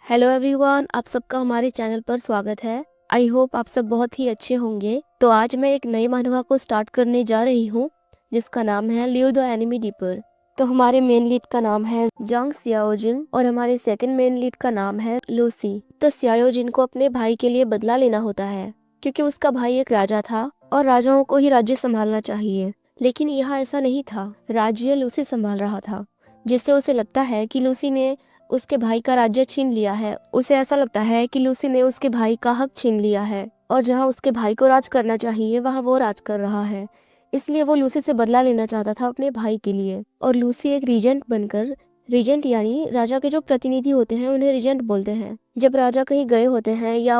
Hello everyone, आप सबका हमारे चैनल पर स्वागत है। आई होप आप सब बहुत ही अच्छे होंगे। तो आज मैं एक नई मनहवा को स्टार्ट करने जा रही हूँ जिसका नाम है ल्यूर द एनिमी डीपर। तो हमारे मेन लीड का नाम है जांग सियाओजिन और हमारे सेकंड मेन लीड का नाम है लूसी। तो सियाओजिन को अपने भाई के लिए बदला लेना होता है क्योंकि उसका भाई एक राजा था और राजाओं को ही राज्य संभालना चाहिए, लेकिन यहाँ ऐसा नहीं था। राज्य लूसी संभाल रहा था, जिससे उसे लगता है कि लूसी ने उसके भाई का राज्य छीन लिया है। उसे ऐसा लगता है कि लूसी ने उसके भाई का हक छीन लिया है और जहाँ उसके भाई को राज करना चाहिए वहाँ वो राज कर रहा है। इसलिए वो लूसी से बदला लेना चाहता था अपने भाई के लिए। और लूसी एक रीजेंट बनकर, रीजेंट यानी राजा के जो प्रतिनिधि होते हैं उन्हें रीजेंट बोलते हैं। जब राजा कहीं गए होते हैं या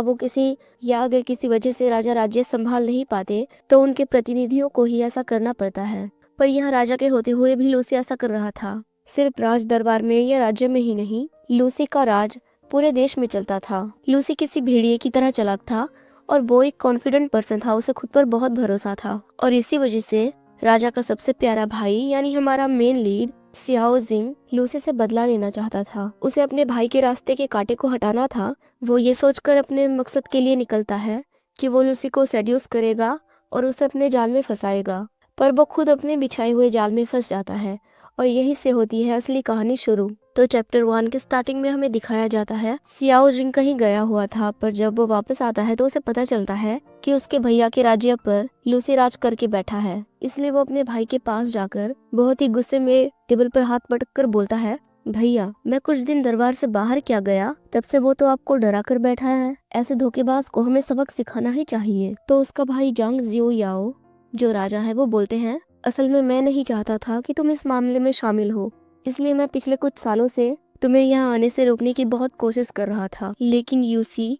अगर किसी वजह से राजा राज्य संभाल नहीं पाते तो उनके प्रतिनिधियों को ही ऐसा करना पड़ता है। पर यहाँ राजा के होते हुए भी लूसी ऐसा कर रहा था। सिर्फ राज दरबार में या राज्य में ही नहीं, लूसी का राज पूरे देश में चलता था। लूसी किसी भेड़िए की तरह चालाक था और वो एक कॉन्फिडेंट पर्सन था। उसे खुद पर बहुत भरोसा था और इसी वजह से राजा का सबसे प्यारा भाई यानी हमारा मेन लीड सियाओ जिंग लूसी से बदला लेना चाहता था। उसे अपने भाई के रास्ते के कांटे को हटाना था। वो ये सोचकर अपने मकसद के लिए निकलता है कि वो लूसी को सेड्यूस करेगा और उसे अपने जाल में फंसाएगा, पर वो खुद अपने बिछाए हुए जाल में फंस जाता है और यही से होती है असली कहानी शुरू। तो चैप्टर 1 के स्टार्टिंग में हमें दिखाया जाता है सियाओ जिंग कहीं गया हुआ था, पर जब वो वापस आता है तो उसे पता चलता है कि उसके भैया के राज्य पर लूसी राज करके बैठा है। इसलिए वो अपने भाई के पास जाकर बहुत ही गुस्से में टेबल पर हाथ पटक कर बोलता है, भैया मैं कुछ दिन दरबार से बाहर क्या गया, तब से वो तो आपको डरा कर बैठा है। ऐसे धोखेबाज को हमें सबक सिखाना ही चाहिए। तो उसका भाई जांग जियो याओ जो राजा है वो बोलते हैं, असल में मैं नहीं चाहता था कि तुम इस मामले में शामिल हो, इसलिए मैं पिछले कुछ सालों से तुम्हें यहाँ आने से रोकने की बहुत कोशिश कर रहा था। लेकिन यूसी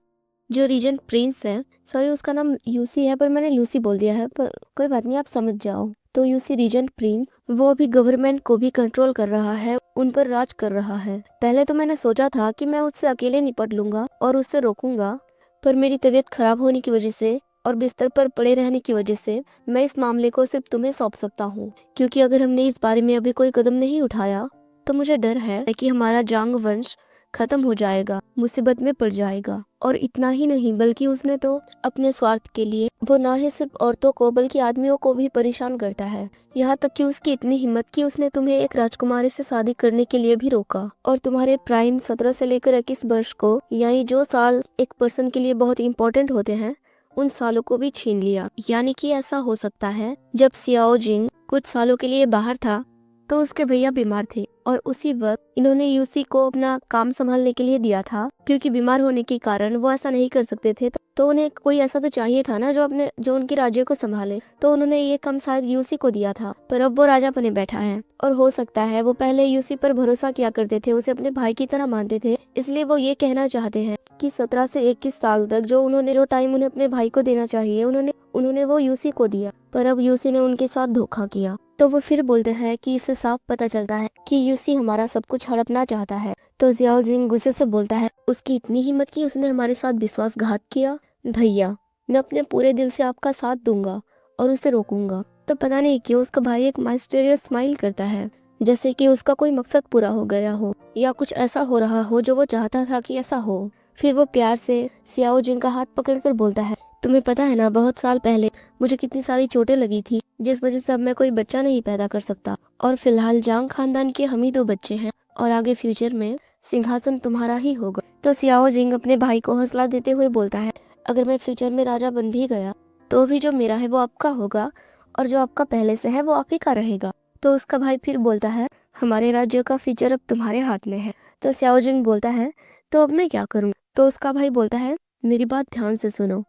जो रीजेंट प्रिंस है, सॉरी उसका नाम यूसी है पर मैंने लूसी बोल दिया है, पर कोई बात नहीं, आप समझ जाओ। तो यूसी रीजेंट प्रिंस वो अभी गवर्नमेंट को भी कंट्रोल कर रहा है, उन पर राज कर रहा है। पहले तो मैंने सोचा था कि मैं उससे अकेले निपट लूंगा और उससे रोकूंगा, पर मेरी तबीयत खराब होने की वजह से और बिस्तर पर पड़े रहने की वजह से मैं इस मामले को सिर्फ तुम्हें सौंप सकता हूँ, क्योंकि अगर हमने इस बारे में अभी कोई कदम नहीं उठाया तो मुझे डर है कि हमारा जांग वंश खत्म हो जाएगा, मुसीबत में पड़ जाएगा। और इतना ही नहीं बल्कि उसने तो अपने स्वार्थ के लिए वो ना ही सिर्फ औरतों को बल्कि आदमियों को भी परेशान करता है। यहाँ तक कि उसकी इतनी हिम्मत कि उसने तुम्हें एक राजकुमारी से शादी करने के लिए भी रोका और तुम्हारे प्राइम 17 से लेकर 21 वर्ष को, यानी जो साल एक पर्सन के लिए बहुत इंपॉर्टेंट होते हैं, उन सालों को भी छीन लिया। यानी कि ऐसा हो सकता है जब सियाओ जिंग कुछ सालों के लिए बाहर था तो उसके भैया बीमार थे और उसी वक्त इन्होंने यूसी को अपना काम संभालने के लिए दिया था, क्योंकि बीमार होने के कारण वो ऐसा नहीं कर सकते थे। तो उन्हें कोई ऐसा तो चाहिए था ना जो उनके राज्य को संभाले, तो उन्होंने ये काम शायद यूसी को दिया था। पर अब वो राजा बने बैठा है और हो सकता है वो पहले यूसी पर भरोसा किया करते थे, उसे अपने भाई की तरह मानते थे, इसलिए वो ये कहना चाहते हैं कि 17 से 21 साल तक जो टाइम उन्हें अपने भाई को देना चाहिए उन्होंने वो यूसी को दिया, पर अब यूसी ने उनके साथ धोखा किया। तो वो फिर बोलते हैं कि इससे साफ पता चलता है कि यूसी हमारा सब कुछ हड़पना चाहता है। तो जियाओ जिंग गुस्से से बोलता है, उसकी इतनी हिम्मत कि उसने हमारे साथ विश्वासघात किया। भैया मैं अपने पूरे दिल से आपका साथ दूंगा और उसे रोकूंगा। तो पता नहीं क्यों उसका भाई एक माइस्टीरियस स्माइल करता है, जैसे कि उसका कोई मकसद पूरा हो गया हो या कुछ ऐसा हो रहा हो जो वो चाहता था कि ऐसा हो। फिर वो प्यार से सियाओ जिंग का हाथ पकड़कर बोलता है, तुम्हें पता है ना बहुत साल पहले मुझे कितनी सारी चोटें लगी थी, जिस वजह से अब मैं कोई बच्चा नहीं पैदा कर सकता, और फिलहाल जांग खानदान के हम ही 2 बच्चे हैं और आगे फ्यूचर में सिंहासन तुम्हारा ही होगा। तो सियाओ जिंग अपने भाई को हौसला देते हुए बोलता है, अगर मैं फ्यूचर में राजा बन भी गया तो भी जो मेरा है वो आपका होगा और जो आपका पहले से है वो आप ही का रहेगा। तो उसका भाई फिर बोलता है, हमारे राज्य का फ्यूचर अब तुम्हारे हाथ में है। तो सियाओ जिंग बोलता है, तो अब मैं क्या करूँ। तो उसका भाई बोलता है, मेरी बात ध्यान से सुनो,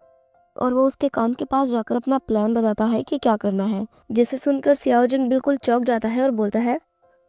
और वो उसके कान के पास जाकर अपना प्लान बताता है कि क्या करना है, जिसे सुनकर सियाओ जिंग बिल्कुल चौंक जाता है और बोलता है,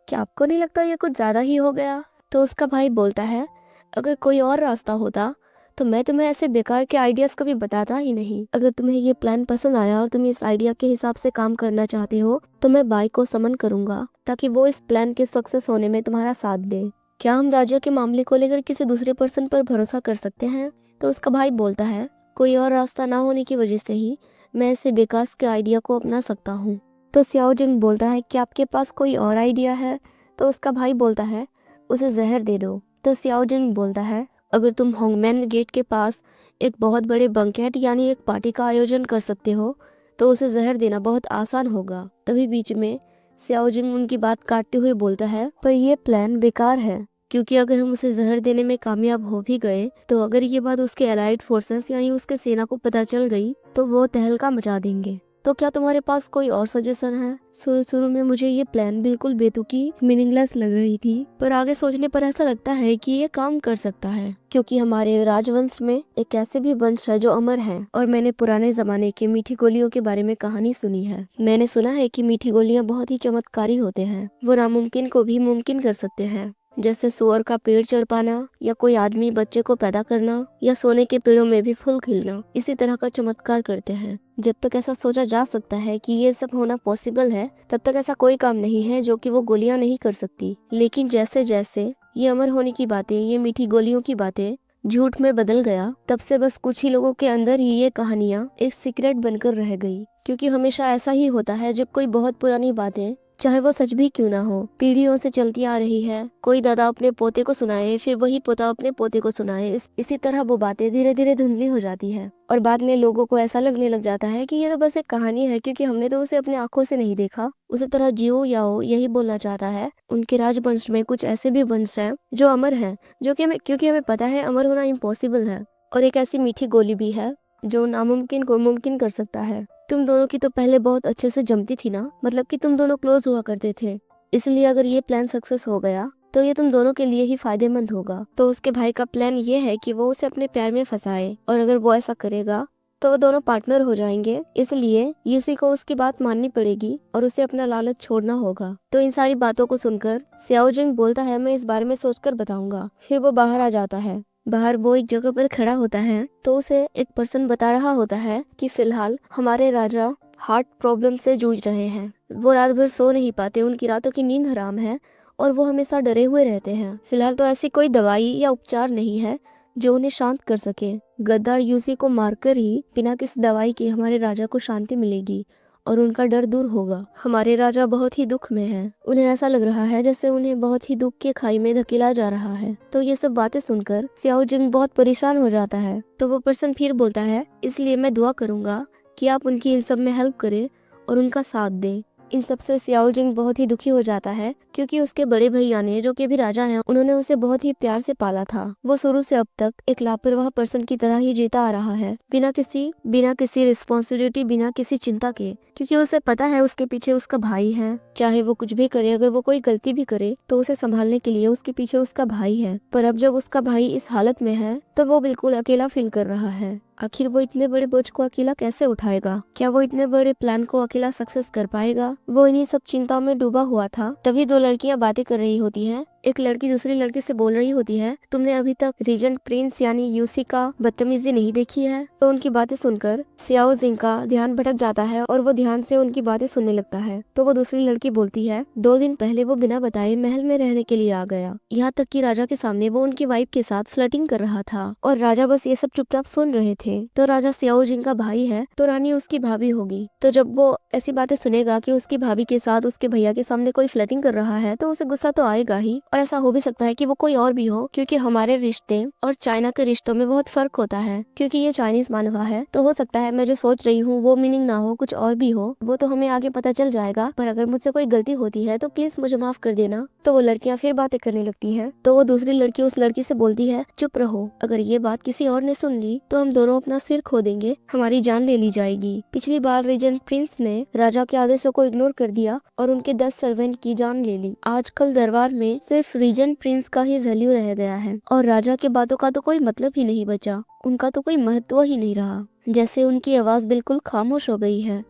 क्या आपको नहीं लगता ये कुछ ज्यादा ही हो गया। तो उसका भाई बोलता है, अगर कोई और रास्ता होता तो मैं तुम्हें ऐसे बेकार के आइडियाज कभी बताता ही नहीं। अगर तुम्हें ये प्लान पसंद आया और तुम इस आइडिया के हिसाब से काम करना चाहते हो तो मैं बाई को समन करूंगा ताकि वो इस प्लान के सक्सेस होने में तुम्हारा साथ दे। क्या हम राज्य के मामले को लेकर किसी दूसरे पर्सन पर भरोसा कर सकते हैं। तो उसका भाई बोलता है, कोई और रास्ता ना होने की वजह से ही मैं ऐसे बेकार के आइडिया को अपना सकता हूँ। तो सियाओ जिंग बोलता है, कि आपके पास कोई और आइडिया है। तो उसका भाई बोलता है, उसे जहर दे दो। तो सियाओ जिंग बोलता है, अगर तुम होंगमैन गेट के पास एक बहुत बड़े बंकेट यानी एक पार्टी का आयोजन कर सकते हो तो उसे जहर देना बहुत आसान होगा। तभी बीच में सियाओ जिंग उनकी बात काटते हुए बोलता है, पर यह प्लान बेकार है, क्योंकि अगर हम उसे जहर देने में कामयाब हो भी गए तो अगर ये बात उसके अलाइड फोर्सेस यानी उसके सेना को पता चल गई तो वो तहलका मचा देंगे। तो क्या तुम्हारे पास कोई और सजेशन है? शुरू में मुझे ये प्लान बिल्कुल बेतुकी मीनिंगलेस लग रही थी, पर आगे सोचने पर ऐसा लगता है कि ये काम कर सकता है, क्योंकि हमारे राजवंश में एक ऐसे भी वंश है जो अमर है। और मैंने पुराने जमाने के मीठी गोलियों के बारे में कहानी सुनी है। मैंने सुना है कि मीठी गोलियां बहुत ही चमत्कारी होते हैं, वो नामुमकिन को भी मुमकिन कर सकते हैं, जैसे सुअर का पेड़ चढ़ पाना या कोई आदमी बच्चे को पैदा करना या सोने के पेड़ों में भी फूल खिलना। इसी तरह का चमत्कार करते हैं। जब तक ऐसा सोचा जा सकता है कि ये सब होना पॉसिबल है, तब तक ऐसा कोई काम नहीं है जो कि वो गोलियां नहीं कर सकती। लेकिन जैसे जैसे ये अमर होने की बातें, ये मीठी गोलियों की बातें झूठ में बदल गया, तब से बस कुछ ही लोगों के अंदर ही ये कहानियां एक सीक्रेट बनकर रह गई। क्योंकि हमेशा ऐसा ही होता है, जब कोई बहुत पुरानी बातें, चाहे वो सच भी क्यों ना हो, पीढ़ियों से चलती आ रही है, कोई दादा अपने पोते को सुनाए, फिर वही पोता अपने पोते को सुनाए, इसी तरह वो बातें धीरे धीरे धुंधली हो जाती है और बाद में लोगों को ऐसा लगने लग जाता है कि ये तो बस एक कहानी है, क्योंकि हमने तो उसे अपने आंखों से नहीं देखा। उसी तरह जियो याओ यही बोलना चाहता है, उनके राजवंश में कुछ ऐसे भी वंश हैं जो अमर हैं, जो कि क्योंकि हमें पता है अमर होना इम्पॉसिबल है, और एक ऐसी मीठी गोली भी है जो नामुमकिन को मुमकिन कर सकता है। तुम दोनों की तो पहले बहुत अच्छे से जमती थी ना, मतलब कि तुम दोनों क्लोज हुआ करते थे, इसलिए अगर ये प्लान सक्सेस हो गया तो ये तुम दोनों के लिए ही फायदेमंद होगा। तो उसके भाई का प्लान ये है कि वो उसे अपने प्यार में फंसाए, और अगर वो ऐसा करेगा तो वो दोनों पार्टनर हो जाएंगे, इसलिए यूसी को उसकी बात माननी पड़ेगी और उसे अपना लालच छोड़ना होगा। तो इन सारी बातों को सुनकर सियाओ जिंग बोलता है, मैं इस बारे में सोचकर बताऊंगा। फिर वो बाहर आ जाता है। बाहर वो एक जगह पर खड़ा होता है तो उसे एक पर्सन बता रहा होता है कि फिलहाल हमारे राजा हार्ट प्रॉब्लम से जूझ रहे हैं। वो रात भर सो नहीं पाते, उनकी रातों की नींद हराम है और वो हमेशा डरे हुए रहते हैं। फिलहाल तो ऐसी कोई दवाई या उपचार नहीं है जो उन्हें शांत कर सके। गद्दार यूसी को मारकर ही बिना किसी दवाई के हमारे राजा को शांति मिलेगी और उनका डर दूर होगा। हमारे राजा बहुत ही दुख में हैं। उन्हें ऐसा लग रहा है जैसे उन्हें बहुत ही दुख के खाई में धकेला जा रहा है। तो ये सब बातें सुनकर सियाओ जिंग बहुत परेशान हो जाता है। तो वो पर्सन फिर बोलता है, इसलिए मैं दुआ करूंगा कि आप उनकी इन सब में हेल्प करें और उनका साथ दें। इन सब से सियाओ जिंग बहुत ही दुखी हो जाता है, क्योंकि उसके बड़े भैया ने, जो कि भी राजा हैं, उन्होंने उसे बहुत ही प्यार से पाला था। वो शुरू से अब तक एक लापरवाह पर्सन की तरह ही जीता आ रहा है, बिना किसी रिस्पॉन्सिबिलिटी, बिना किसी चिंता के, क्योंकि उसे पता है उसके पीछे उसका भाई है। चाहे वो कुछ भी करे, अगर वो कोई गलती भी करे तो उसे संभालने के लिए उसके पीछे उसका भाई है। पर अब जब उसका भाई इस हालत में है तो वो बिल्कुल अकेला फील कर रहा है। आखिर वो इतने बड़े बोझ को अकेला कैसे उठाएगा? क्या वो इतने बड़े प्लान को अकेला सक्सेस कर पाएगा? वो इन्हीं सब चिंताओं में डूबा हुआ था। तभी दो लड़कियां बातें कर रही होती हैं। एक लड़की दूसरी लड़की से बोल रही होती है, तुमने अभी तक रीजेंट प्रिंस यानी यूसी का बदतमीजी नहीं देखी है? तो उनकी बातें सुनकर सियाओ जिंग का ध्यान भटक जाता है और वो ध्यान से उनकी बातें सुनने लगता है। तो वो दूसरी लड़की बोलती है, 2 दिन पहले वो बिना बताए महल में रहने के लिए आ गया, यहाँ तक कि राजा के सामने वो उनकी वाइफ के साथ फ्लर्टिंग कर रहा था और राजा बस ये सब चुपचाप सुन रहे थे। तो राजा सियाओ जिंग का भाई है तो रानी उसकी भाभी होगी। तो जब वो ऐसी बातें सुनेगा कि उसकी भाभी के साथ उसके भैया के सामने कोई फ्लर्टिंग कर रहा है तो उसे गुस्सा तो आएगा ही, और ऐसा हो भी सकता है कि वो कोई और भी हो, क्योंकि हमारे रिश्ते और चाइना के रिश्तों में बहुत फर्क होता है। क्योंकि ये चाइनीज मानवा है तो हो सकता है मैं जो सोच रही हूँ वो मीनिंग ना हो, कुछ और भी हो। वो तो हमें आगे पता चल जाएगा, पर अगर मुझसे कोई गलती होती है तो प्लीज मुझे माफ कर देना। तो वो लड़कियां फिर बातें करने लगती है। तो वो दूसरी लड़की उस लड़की से बोलती है, चुप रहो, अगर ये बात किसी और ने सुन ली तो हम दोनों अपना सिर खो देंगे, हमारी जान ले ली जाएगी। पिछली बार रीजेंट प्रिंस ने राजा के आदेशों को इग्नोर कर दिया और उनके 10 सर्वेंट की जान ले ली। आजकल दरबार में सिर्फ रीजेंट प्रिंस का ही वैल्यू रह गया है और राजा के बातों का तो कोई मतलब ही नहीं बचा, उनका तो कोई महत्व ही नहीं रहा, जैसे उनकी आवाज बिल्कुल खामोश हो गई है।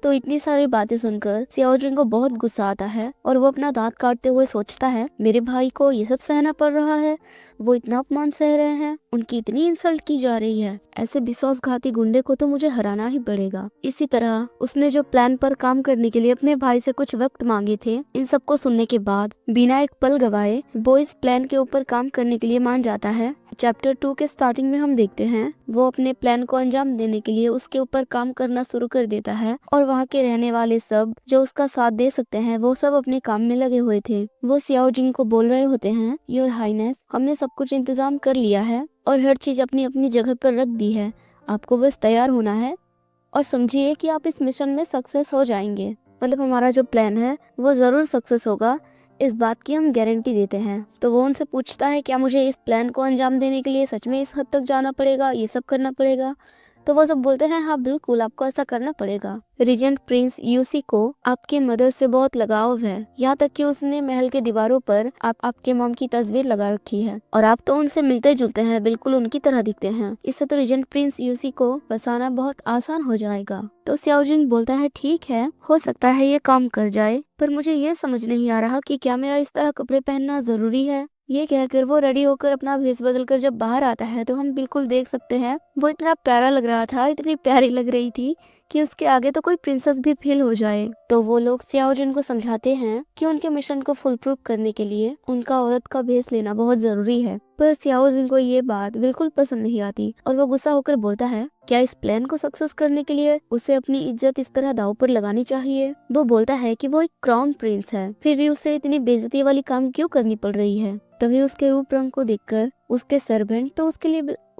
तो इतनी सारी बातें सुनकर सियाओ जिंग को बहुत गुस्सा आता है और वो अपना दांत काटते हुए सोचता है, मेरे भाई को ये सब सहना पड़ रहा है, वो इतना अपमान सह रहे हैं, उनकी इतनी इंसल्ट की जा रही है, ऐसे विश्वासघाती गुंडे को तो मुझे हराना ही पड़ेगा। इसी तरह उसने जो प्लान पर काम करने के लिए अपने भाई से कुछ वक्त मांगे थे, इन सबको सुनने के बाद बिना एक पल गवाए वो इस प्लान के ऊपर काम करने के लिए मान जाता है। चैप्टर 2 के स्टार्टिंग में हम देखते हैं वो अपने प्लान को अंजाम देने के लिए उसके ऊपर काम करना शुरू कर देता है और वहाँ के रहने वाले सब जो उसका साथ दे सकते हैं वो सब अपने काम में लगे हुए थे। वो सियाओ जिंग को बोल रहे होते हैं, योर हाइनेस, हमने सब कुछ इंतजाम कर लिया है और हर चीज अपनी अपनी जगह पर रख दी है, आपको बस तैयार होना है और समझिए कि आप इस मिशन में सक्सेस हो जाएंगे। मतलब हमारा जो प्लान है वो जरूर सक्सेस होगा, इस बात की हम गारंटी देते हैं। तो वो उनसे पूछता है क्या मुझे इस प्लान को अंजाम देने के लिए सच में इस हद तक जाना पड़ेगा, ये सब करना पड़ेगा? तो वो सब बोलते हैं हाँ बिल्कुल, आपको ऐसा करना पड़ेगा। रीजेंट प्रिंस यूसी को आपके मदर से बहुत लगाव है, यहाँ तक कि उसने महल के दीवारों पर आपके मॉम की तस्वीर लगा रखी है और आप तो उनसे मिलते जुलते हैं, बिल्कुल उनकी तरह दिखते हैं। इससे तो रीजेंट प्रिंस यूसी को बसाना बहुत आसान हो जाएगा। तो सियाओजिंग बोलता है ठीक है, हो सकता है ये काम कर जाए, पर मुझे ये समझ नहीं आ रहा कि क्या मेरा इस तरह कपड़े पहनना जरूरी है। ये कहकर वो रेडी होकर अपना भेष बदल कर जब बाहर आता है तो हम बिल्कुल देख सकते हैं वो इतना प्यारा लग रहा था, इतनी प्यारी लग रही थी कि उसके आगे तो कोई प्रिंसेस भी फेल हो जाए। तो वो लोग सियाओजिन को समझाते हैं कि उनके मिशन को फुल प्रूफ करने के लिए उनका औरत का भेष लेना बहुत जरूरी है। पर सियाओजिन को ये बात बिल्कुल पसंद नहीं आती और वो गुस्सा होकर बोलता है क्या इस प्लान को सक्सेस करने के लिए उसे अपनी इज्जत इस तरह दांव पर लगानी चाहिए? वो बोलता है कि वो एक क्राउन प्रिंस है, फिर भी उसे इतनी बेइज्जती वाली काम क्यों करनी पड़ रही है। तभी उसके रूप रंग को देखकर उसके सर्वेंट तो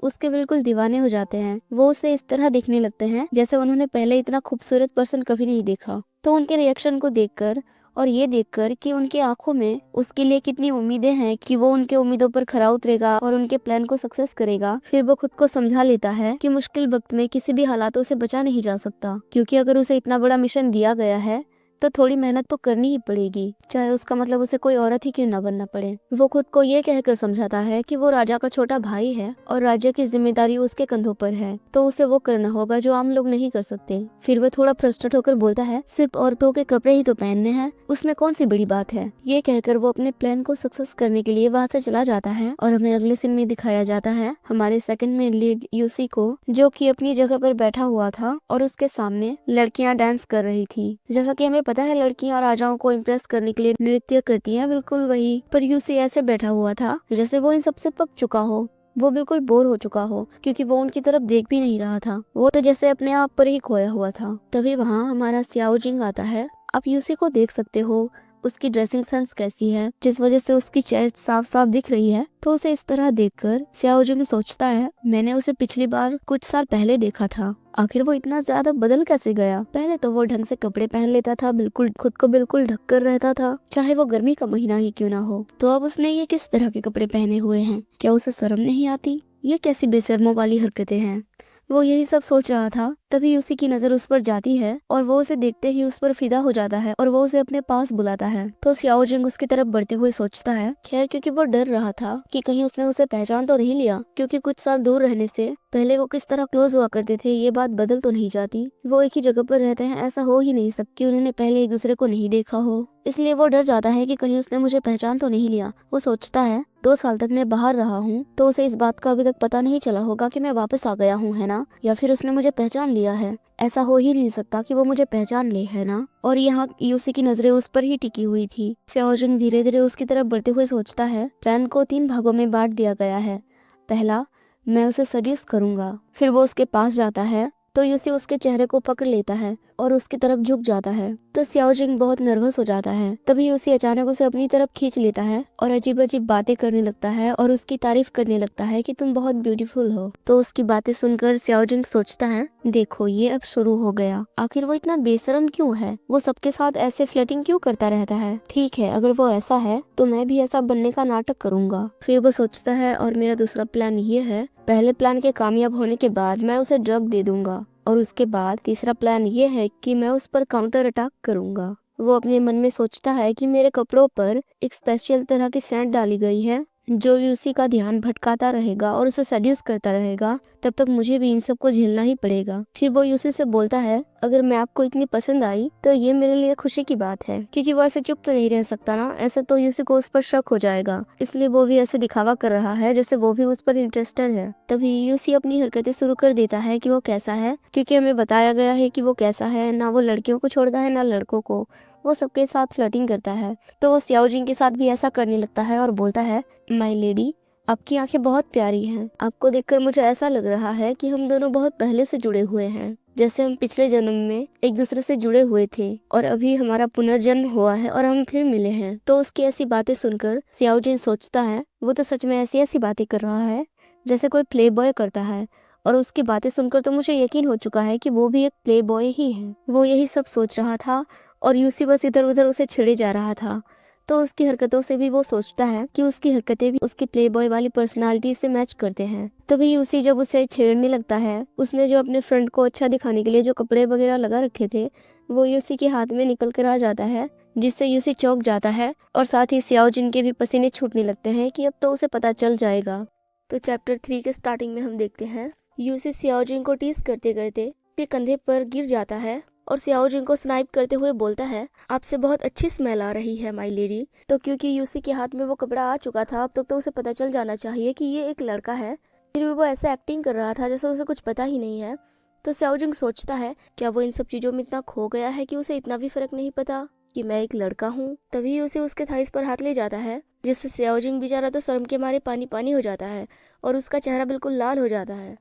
उसके बिल्कुल दीवाने हो जाते हैं। वो उसे इस तरह दिखने लगते हैं जैसे उन्होंने पहले इतना खूबसूरत पर्सन कभी नहीं देखा। तो उनके रिएक्शन को देखकर और ये देखकर कि उनकी आंखों में उसके लिए कितनी उम्मीदें हैं कि वो उनके उम्मीदों पर खरा उतरेगा और उनके प्लान को सक्सेस करेगा, फिर वो खुद को समझा लेता है कि मुश्किल वक्त में किसी भी हालातों से बचा नहीं जा सकता, क्योंकि अगर उसे इतना बड़ा मिशन दिया गया है तो थोड़ी मेहनत तो करनी ही पड़ेगी, चाहे उसका मतलब उसे कोई औरत ही क्यों ना बनना पड़े। वो खुद को ये कहकर समझाता है कि वो राजा का छोटा भाई है और राज्य की जिम्मेदारी उसके कंधों पर है, तो उसे वो करना होगा जो आम लोग नहीं कर सकते। फिर वो थोड़ा फ्रस्ट्रेट होकर बोलता है सिर्फ औरतों के कपड़े ही तो पहनने हैं, उसमें कौन सी बड़ी बात है। ये कहकर वो अपने प्लान को सक्सेस करने के लिए वहाँ से चला जाता है और हमें अगले सीन में दिखाया जाता है हमारे सेकंड में लीड यूसी को, जो कि अपनी जगह पर बैठा हुआ था और उसके सामने लड़कियां डांस कर रही थी। जैसा कि हमें पता है लड़कियां राजाओं को इम्प्रेस करने के लिए नृत्य करती हैं, बिल्कुल वही। पर यूसी ऐसे बैठा हुआ था जैसे वो इन सबसे पक चुका हो, वो बिल्कुल बोर हो चुका हो, क्योंकि वो उनकी तरफ देख भी नहीं रहा था। वो तो जैसे अपने आप पर ही खोया हुआ था। तभी वहाँ हमारा सियाओजिंग आता है। आप यूसी को देख सकते हो उसकी ड्रेसिंग सेंस कैसी है, जिस वजह से उसकी चेस्ट साफ साफ दिख रही है। तो उसे इस तरह देखकर सियाओजिंग सोचता है मैंने उसे पिछली बार कुछ साल पहले देखा था, आखिर वो इतना ज्यादा बदल कैसे गया। पहले तो वो ढंग से कपड़े पहन लेता था, बिल्कुल खुद को बिल्कुल ढक कर रहता था, चाहे वो गर्मी का महीना ही क्यों ना हो। तो अब उसने ये किस तरह के कपड़े पहने हुए हैं, क्या उसे शर्म नहीं आती? ये कैसी बेशर्मों वाली हरकतें हैं। वो यही सब सोच रहा था। तभी उसी की नजर उस पर जाती है और वो उसे देखते ही उस पर फिदा हो जाता है और वो उसे अपने पास बुलाता है। तो सियाओजिंग उसकी तरफ बढ़ते हुए सोचता है, खैर क्योंकि वो डर रहा था कि कहीं उसने उसे पहचान तो नहीं लिया, क्योंकि कुछ साल दूर रहने से पहले वो किस तरह क्लोज हुआ करते थे ये बात बदल तो नहीं जाती। वो एक ही जगह पर रहते हैं, ऐसा हो ही नहीं सकती उन्होंने पहले एक दूसरे को नहीं देखा हो, इसलिए वो डर जाता है कि कहीं उसने मुझे पहचान तो नहीं लिया। वो सोचता है 2 साल तक मैं बाहर रहा हूँ तो उसे इस बात का अभी तक पता नहीं चला होगा कि मैं वापस आ गया हूँ, है ना? या फिर उसने मुझे पहचान लिया है, ऐसा हो ही नहीं सकता कि वो मुझे पहचान ले, है ना? और यहाँ यूसी की नजरें उस पर ही टिकी हुई थी। सियाओजिंग धीरे धीरे उसकी तरफ बढ़ते हुए सोचता है प्लान को 3 भागों में बांट दिया गया है। पहला, मैं उसे सड्यूस करूंगा। फिर वो उसके पास जाता है तो यूसी उसके चेहरे को पकड़ लेता है और उसकी तरफ झुक जाता है। तो सियाओजिंग बहुत नर्वस हो जाता है। तभी यूसी अचानक उसे अपनी तरफ खींच लेता है और अजीब अजीब बातें करने लगता है और उसकी तारीफ करने लगता है कि तुम बहुत ब्यूटीफुल हो। तो उसकी बातें सुनकर सियाओजिंग सोचता है देखो ये अब शुरू हो गया, आखिर वो इतना बेशर्म क्यों है, वो सबके साथ ऐसे फ्लर्टिंग क्यों करता रहता है। ठीक है, अगर वो ऐसा है तो मैं भी ऐसा बनने का नाटक करूंगा। फिर वो सोचता है और मेरा दूसरा प्लान ये है, पहले प्लान के कामयाब होने के बाद मैं उसे ड्रग दे दूंगा और उसके बाद तीसरा प्लान ये है कि मैं उस पर काउंटर अटैक करूंगा। वो अपने मन में सोचता है कि मेरे कपड़ों पर एक स्पेशल तरह की सेंट डाली गई है जो यूसी का ध्यान भटकाता रहेगा और उसे सेड्यूस करता रहेगा, तब तक मुझे भी इन सब को झेलना ही पड़ेगा। फिर वो यूसी से बोलता है अगर मैं आपको इतनी पसंद आई तो ये मेरे लिए खुशी की बात है, क्योंकि वो ऐसे चुप तो नहीं रह सकता ना, ऐसे तो यूसी को उस पर शक हो जाएगा, इसलिए वो भी ऐसे दिखावा कर रहा है जैसे वो भी उस पर इंटरेस्टेड है। तभी यूसी अपनी हरकतें शुरू कर देता है कि वो कैसा है, क्योंकि हमें बताया गया है कि वो कैसा है, ना वो लड़कियों को छोड़ता है ना लड़कों को, वो सबके साथ फ्लर्टिंग करता है। तो वो सियाओजिंग के साथ भी ऐसा करने लगता है और बोलता है माय लेडी, आपकी आंखें बहुत प्यारी हैं। आपको देखकर मुझे ऐसा लग रहा है कि हम दोनों बहुत पहले से जुड़े हुए हैं, जैसे हम पिछले जन्म में एक दूसरे से जुड़े हुए थे और अभी हमारा पुनर्जन्म हुआ है और हम फिर मिले हैं। तो उसकी ऐसी बातें सुनकर सियाओ जिन सोचता है वो तो सच में ऐसी ऐसी बातें कर रहा है जैसे कोई प्ले बॉय करता है। और उसकी बातें सुनकर तो मुझे यकीन हो चुका है कि वो भी एक प्ले बॉय ही है। वो यही सब सोच रहा था और यूसी बस इधर उधर उसे छेड़े जा रहा था। तो उसकी हरकतों से भी वो सोचता है कि उसकी हरकतें भी उसकी प्लेबॉय वाली पर्सनालिटी से मैच करते हैं। तभी यूसी जब उसे छेड़ने लगता है, उसने जो अपने फ्रेंड को अच्छा दिखाने के लिए जो कपड़े वगैरह लगा रखे थे वो यूसी के हाथ में निकल कर आ जाता है, जिससे यूसी चौंक जाता है और साथ ही सियाओ जिन के भी पसीने छूटने लगते हैं कि अब तो उसे पता चल जाएगा। तो चैप्टर 3 के स्टार्टिंग में हम देखते हैं यूसी सियाओ जिन को टीज करते करते के कंधे पर गिर जाता है और सियाओ जिन को स्नाइप करते हुए बोलता है, आपसे बहुत अच्छी स्मेल आ रही है माय लेडी। तो क्योंकि यूसी के हाथ में वो कपड़ा आ चुका था अब तक तो उसे पता चल जाना चाहिए कि ये एक लड़का है, फिर भी वो ऐसा एक्टिंग कर रहा था जैसे उसे कुछ पता ही नहीं है। तो सियाओ जिन सोचता है क्या वो इन सब चीजों में इतना खो गया है कि उसे इतना भी फर्क नहीं पता कि मैं एक लड़का हूँ। तभी यूसी उसके थाइस पर हाथ ले जाता है, जिससे सियाओ जिन बेचारा तो शर्म के मारे पानी पानी हो जाता है और उसका चेहरा बिल्कुल लाल हो जाता है।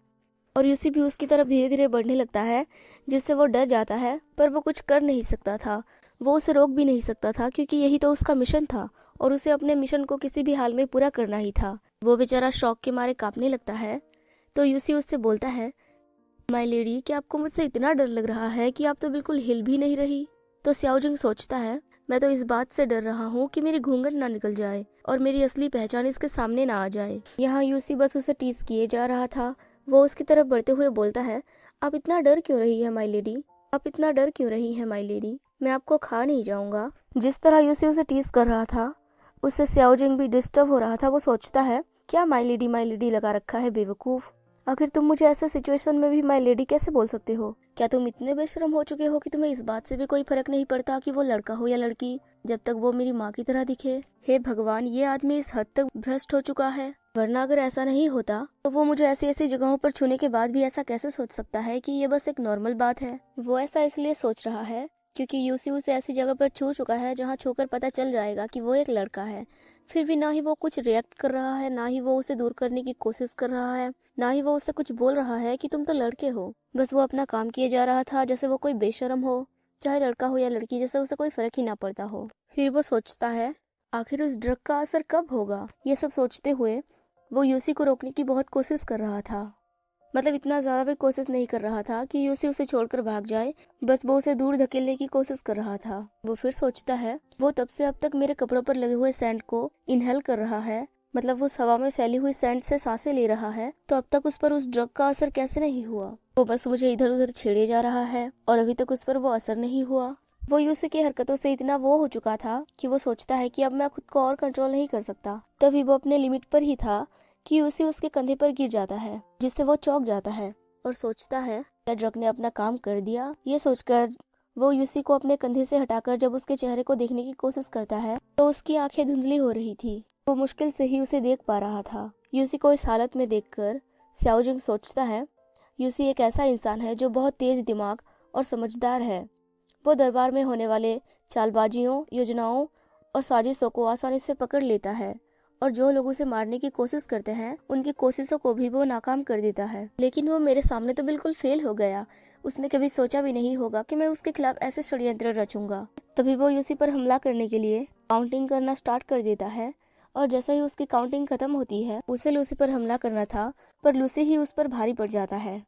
और यूसी भी उसकी तरफ धीरे धीरे बढ़ने लगता है, जिससे वो डर जाता है, पर वो कुछ कर नहीं सकता था। वो उसे रोक भी नहीं सकता था क्योंकि यही तो उसका मिशन था और उसे अपने मिशन को किसी भी हाल में पूरा करना ही था। वो बेचारा शौक के मारे कांपने लगता है। तो यूसी उससे बोलता है, माय लेडी, क्या आपको मुझसे इतना डर लग रहा है कि आप तो बिल्कुल हिल भी नहीं रही। तो सियाओ जिंग सोचता है, मैं तो इस बात से डर रहा हूँ कि मेरी घूंघट ना निकल जाए और मेरी असली पहचान इसके सामने ना आ जाए। यहाँ यूसी बस उसे टीज किए जा रहा था। वो उसकी तरफ बढ़ते हुए बोलता है, आप इतना डर क्यों रही है माय लेडी, आप इतना डर क्यों रही है माय लेडी, मैं आपको खा नहीं जाऊंगा। जिस तरह यूसी उसे टीज कर रहा था उससे सियाओ जिंग भी डिस्टर्ब हो रहा था। वो सोचता है, क्या माय लेडी लगा रखा है बेवकूफ, आखिर तुम मुझे ऐसे सिचुएशन में भी माय लेडी कैसे बोल सकते हो? क्या तुम इतने बेशर्म हो चुके हो कि तुम्हें इस बात से भी कोई फर्क नहीं पड़ता कि वो लड़का हो या लड़की, जब तक वो मेरी माँ की तरह दिखे? हे भगवान, ये आदमी इस हद तक भ्रष्ट हो चुका है, वरना अगर ऐसा नहीं होता तो वो मुझे ऐसी ऐसी जगहों पर छूने के बाद भी ऐसा कैसे सोच सकता है कि ये बस एक नॉर्मल बात है। वो ऐसा इसलिए सोच रहा है क्योंकि यूसी उसे ऐसी जगह पर छू चुका है जहाँ छूकर पता चल जाएगा कि वो एक लड़का है। फिर भी ना ही वो कुछ रिएक्ट कर रहा है, ना ही वो उसे दूर करने की कोशिश कर रहा है, ना ही वो उससे कुछ बोल रहा है कि तुम तो लड़के हो। बस वो अपना काम किए जा रहा था जैसे वो कोई बेशरम हो, चाहे लड़का हो या लड़की, जैसे उसे कोई फर्क ही ना पड़ता हो। फिर वो सोचता है, आखिर उस ड्रग का असर कब होगा? ये सब सोचते हुए वो यूसी को रोकने की बहुत कोशिश कर रहा था। मतलब इतना ज्यादा भी कोशिश नहीं कर रहा था कि यूसी उसे छोड़कर भाग जाए, बस वो उसे दूर धकेलने की कोशिश कर रहा था। वो फिर सोचता है, वो तब से अब तक मेरे कपड़ों पर लगे हुए सेंट को इनहेल कर रहा है, मतलब उस हवा में फैली हुई सेंट से सांसें ले रहा है, तो अब तक उस पर उस ड्रग का असर कैसे नहीं हुआ? वो बस मुझे इधर उधर छेड़े जा रहा है और अभी तक उस पर वो असर नहीं हुआ। वो यूसी की हरकतों से इतना वो हो चुका था कि वो सोचता है कि अब मैं खुद को और कंट्रोल नहीं कर सकता। तभी वो अपने लिमिट पर ही था कि यूसी उसके कंधे पर गिर जाता है, जिससे वो चौंक जाता है और सोचता है, क्या ड्रग ने अपना काम कर दिया? ये सोचकर वो यूसी को अपने कंधे से हटाकर जब उसके चेहरे को देखने की कोशिश करता है तो उसकी आंखें धुंधली हो रही थी। वो मुश्किल से ही उसे देख पा रहा था। यूसी को इस हालत में देखकर सियाओ जिंग सोचता है, यूसी एक ऐसा इंसान है जो बहुत तेज दिमाग और समझदार है। वो दरबार में होने वाले चालबाजियों, योजनाओं और साजिशों को आसानी से पकड़ लेता है और जो लोग उसे मारने की कोशिश करते हैं उनकी कोशिशों को भी वो नाकाम कर देता है। लेकिन वो मेरे सामने तो बिल्कुल फेल हो गया। उसने कभी सोचा भी नहीं होगा कि मैं उसके खिलाफ ऐसे षड्यंत्र रचूंगा। तभी वो यूसी पर हमला करने के लिए काउंटिंग करना स्टार्ट कर देता है और जैसे ही उसकी काउंटिंग खत्म होती है उसे लूसी पर हमला करना था, पर लूसी ही उस पर भारी पड़ जाता है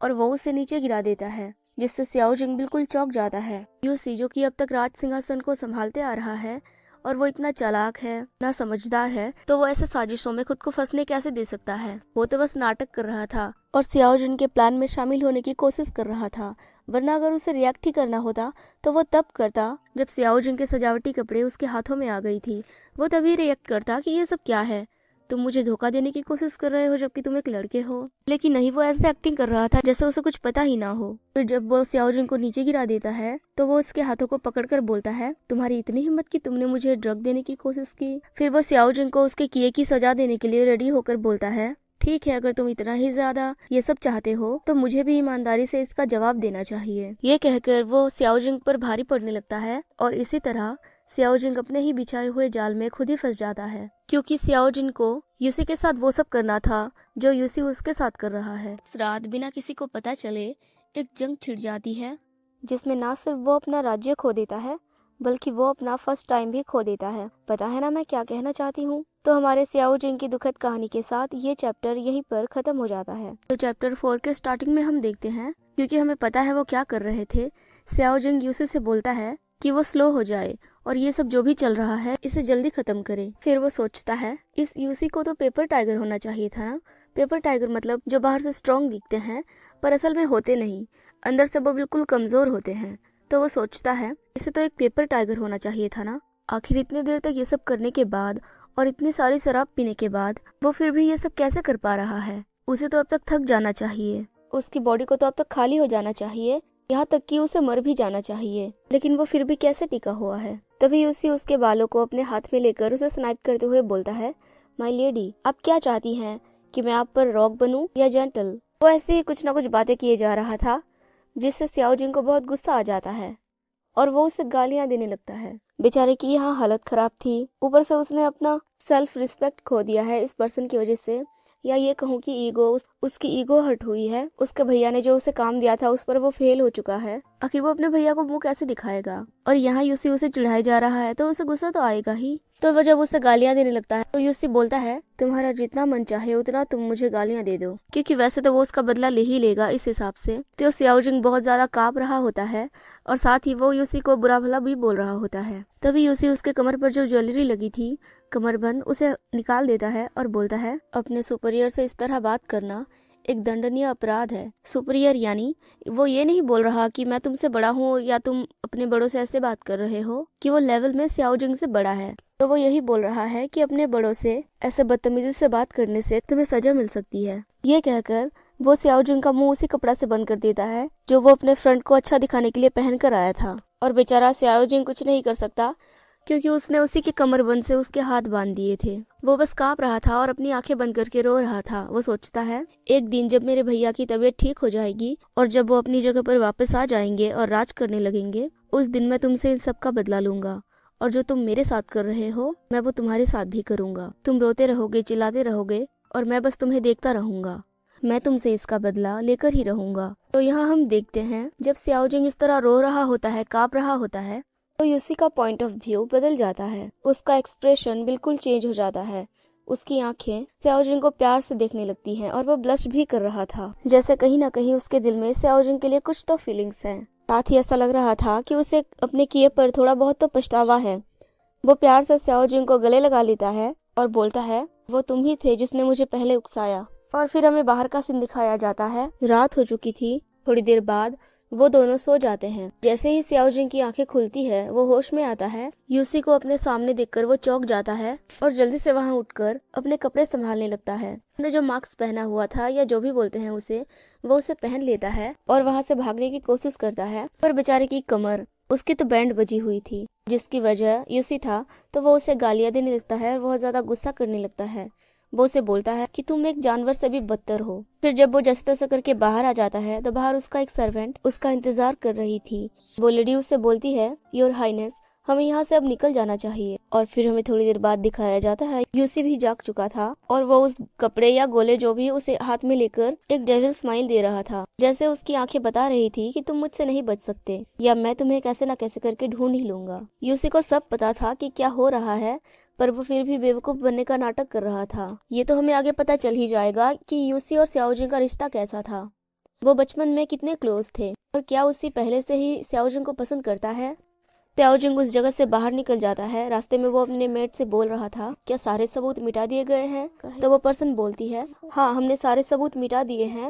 और वो उसे नीचे गिरा देता है, जिससे सियाओ जिंग बिल्कुल चौंक जाता है। यूसी जो कि अब तक राज सिंहासन को संभालते आ रहा है और वो इतना चालाक है, इतना समझदार है, तो वो ऐसे साजिशों में खुद को फंसने कैसे दे सकता है? वो तो बस नाटक कर रहा था और सियाओ जिन के प्लान में शामिल होने की कोशिश कर रहा था, वरना अगर उसे रिएक्ट ही करना होता तो वो तब करता जब सियाओ जिन के सजावटी कपड़े उसके हाथों में आ गई थी। वो तभी रिएक्ट करता कि ये सब क्या है, तुम मुझे धोखा देने की कोशिश कर रहे हो जबकि तुम एक लड़के हो। लेकिन नहीं, वो ऐसे एक्टिंग कर रहा था जैसे उसे कुछ पता ही ना हो। फिर जब वो सियाओ जिन को नीचे गिरा देता है तो वो उसके हाथों को पकड़कर बोलता है, तुम्हारी इतनी हिम्मत कि तुमने मुझे ड्रग देने की कोशिश की? फिर वो सियाओ जिन को उसके किए की सजा देने के लिए रेडी होकर बोलता है, ठीक है, अगर तुम इतना ही ज्यादा ये सब चाहते हो तो मुझे भी ईमानदारी से इसका जवाब देना चाहिए। ये कहकर वो सियाओ जिंग पर भारी पड़ने लगता है और इसी तरह सियाओ जिंग अपने ही बिछाए हुए जाल में खुद ही फंस जाता है, क्योंकि सियाओ जिंग को यूसी के साथ वो सब करना था जो यूसी उसके साथ कर रहा है। इस रात बिना किसी को पता चले एक जंग छिड़ जाती है, जिसमें ना सिर्फ वो अपना राज्य खो देता है बल्कि वो अपना फर्स्ट टाइम भी खो देता है। पता है ना मैं क्या कहना चाहती हूँ? तो हमारे सियाओ जिंग की दुखद कहानी के साथ ये चैप्टर यहीं पर खत्म हो जाता है। तो चैप्टर 4 के स्टार्टिंग में हम देखते हैं, क्योंकि हमें पता है वो क्या कर रहे थे। सियाओ जिंग यूसी से बोलता है कि वो स्लो हो जाए और ये सब जो भी चल रहा है इसे जल्दी खत्म करे। फिर वो सोचता है इस यूसी को तो पेपर टाइगर होना चाहिए था ना। पेपर टाइगर मतलब जो बाहर से स्ट्रॉन्ग दिखते हैं पर असल में होते नहीं, अंदर से वो बिल्कुल कमजोर होते हैं। तो वो सोचता है इसे तो एक पेपर टाइगर होना चाहिए था ना। आखिर इतनी देर तक ये सब करने के बाद और इतनी सारी शराब पीने के बाद वो फिर भी ये सब कैसे कर पा रहा है? उसे तो अब तक थक जाना चाहिए, उसकी बॉडी को तो अब तक खाली हो जाना चाहिए, यहाँ तक कि उसे मर भी जाना चाहिए, लेकिन वो फिर भी कैसे टिका हुआ है? तभी उसी उसके बालों को अपने हाथ में लेकर उसे स्नाइप करते हुए बोलता है, माय लेडी, आप क्या चाहती हैं कि मैं आप पर रॉक बनूं या जेंटल? वो ऐसे ही कुछ ना कुछ बातें किए जा रहा था, जिससे सियाओ जिंग को बहुत गुस्सा आ जाता है और वो उसे गालियां देने लगता है। बेचारे की यहाँ हालत खराब थी, ऊपर से उसने अपना सेल्फ रिस्पेक्ट खो दिया है इस पर्सन की वजह से, या ये कहूँ कि ईगो, उसकी ईगो हर्ट हुई है। उसके भैया ने जो उसे काम दिया था उस पर वो फेल हो चुका है। आखिर वो अपने भैया को मुंह कैसे दिखाएगा? और यहाँ यूसी उसे चिढ़ाई जा रहा है तो उसे गुस्सा तो आएगा ही। तो वो जब उसे गालियां देने लगता है तो यूसी बोलता है, तुम्हारा जितना मन चाहे उतना तुम मुझे गालियां दे दो, क्योंकि वैसे तो वो उसका बदला ले ही लेगा इस हिसाब से। तो सियाओ जिंग बहुत ज्यादा कांप रहा होता है और साथ ही वो यूसी को बुरा भला भी बोल रहा होता है। तभी यूसी उसके कमर पर जो ज्वेलरी लगी थी, कमरबंद, उसे निकाल देता है और बोलता है, अपने सुपीरियर से इस तरह बात करना एक दंडनीय अपराध है। सुपीरियर यानी वो ये नहीं बोल रहा कि मैं तुमसे बड़ा हूँ या तुम अपने बड़ों से ऐसे बात कर रहे हो कि वो लेवल में सियाओ जिंग से बड़ा है। तो वो यही बोल रहा है कि अपने बड़ों से ऐसे बदतमीजी से बात करने से तुम्हें सजा मिल सकती है। ये कहकर वो सियाओ जिंग का मुंह उसी कपड़ा से बंद कर देता है जो वो अपने फ्रंट को अच्छा दिखाने के लिए पहन कर आया था। और बेचारा सियाओ जिंग कुछ नहीं कर सकता, क्योंकि उसने उसी के कमरबंद से उसके हाथ बांध दिए थे। वो बस कांप रहा था और अपनी आंखें बंद करके रो रहा था। वो सोचता है, एक दिन जब मेरे भैया की तबीयत ठीक हो जाएगी और जब वो अपनी जगह पर वापस आ जाएंगे और राज करने लगेंगे, उस दिन मैं तुमसे इन सब का बदला लूंगा और जो तुम मेरे साथ कर रहे हो मैं वो तुम्हारे साथ भी करूंगा। तुम रोते रहोगे, चिल्लाते रहोगे और मैं बस तुम्हें देखता रहूंगा। मैं तुमसे इसका बदला लेकर ही रहूंगा। तो यहाँ हम देखते हैं जब सियाओ जिंग इस तरह रो रहा होता है, कांप रहा होता है, तो यूसी का पॉइंट ऑफ व्यू बदल जाता है। उसका एक्सप्रेशन बिल्कुल चेंज हो जाता है। उसकी आंखें सियाओ जिंग को प्यार से देखने लगती हैं और वो ब्लश भी कर रहा था, जैसे कहीं ना कहीं उसके दिल में सियाओ जिंग के लिए कुछ तो फीलिंग्स हैं। साथ ही ऐसा लग रहा था कि उसे अपने किए पर थोड़ा बहुत तो पछतावा है। वो प्यार से सियाओ जिंग को गले लगा लेता है और बोलता है, वो तुम ही थे जिसने मुझे पहले उकसाया। और फिर हमें बाहर का सीन दिखाया जाता है। रात हो चुकी थी। थोड़ी देर बाद वो दोनों सो जाते हैं। जैसे ही सियाओ जिंग की आंखें खुलती है वो होश में आता है। यूसी को अपने सामने देखकर वो चौंक जाता है और जल्दी से वहां उठकर अपने कपड़े संभालने लगता है। उसने जो मास्क पहना हुआ था या जो भी बोलते हैं उसे, वो उसे पहन लेता है और वहां से भागने की कोशिश करता है। पर बेचारे की कमर, उसकी तो बैंड बजी हुई थी, जिसकी वजह यूसी था। तो वो उसे गालियां देने लगता है और बहुत ज्यादा गुस्सा करने लगता है। वो उसे बोलता है कि तुम एक जानवर से भी बदतर हो। फिर जब वो जैसे तैसे करके बाहर आ जाता है तो बाहर उसका एक सर्वेंट उसका इंतजार कर रही थी। वो लेडी उससे बोलती है, योर हाइनेस, हमें यहाँ से अब निकल जाना चाहिए। और फिर हमें थोड़ी देर बाद दिखाया जाता है यूसी भी जाग चुका था और वो उस कपड़े या गोले जो भी उसे हाथ में लेकर एक डेविल स्माइल दे रहा था, जैसे उसकी आंखें बता रही थी कि तुम मुझसे नहीं बच सकते या मैं तुम्हें कैसे न कैसे करके ढूंढ ही लूंगा। यूसी को सब पता था कि क्या हो रहा है, पर वो फिर भी बेवकूफ बनने का नाटक कर रहा था। ये तो हमें आगे पता चल ही जाएगा कि यूसी और सियाओ जिंग का रिश्ता कैसा था। वो बचपन में कितने क्लोज थे और क्या उसी पहले से ही सियाओ जिंग को पसंद करता है। सियाओ जिंग उस जगह से बाहर निकल जाता है। रास्ते में वो अपने मेट से बोल रहा था, क्या सारे सबूत मिटा दिए गए हैं? तो वो पर्सन बोलती है, हाँ, हमने सारे सबूत मिटा दिए हैं,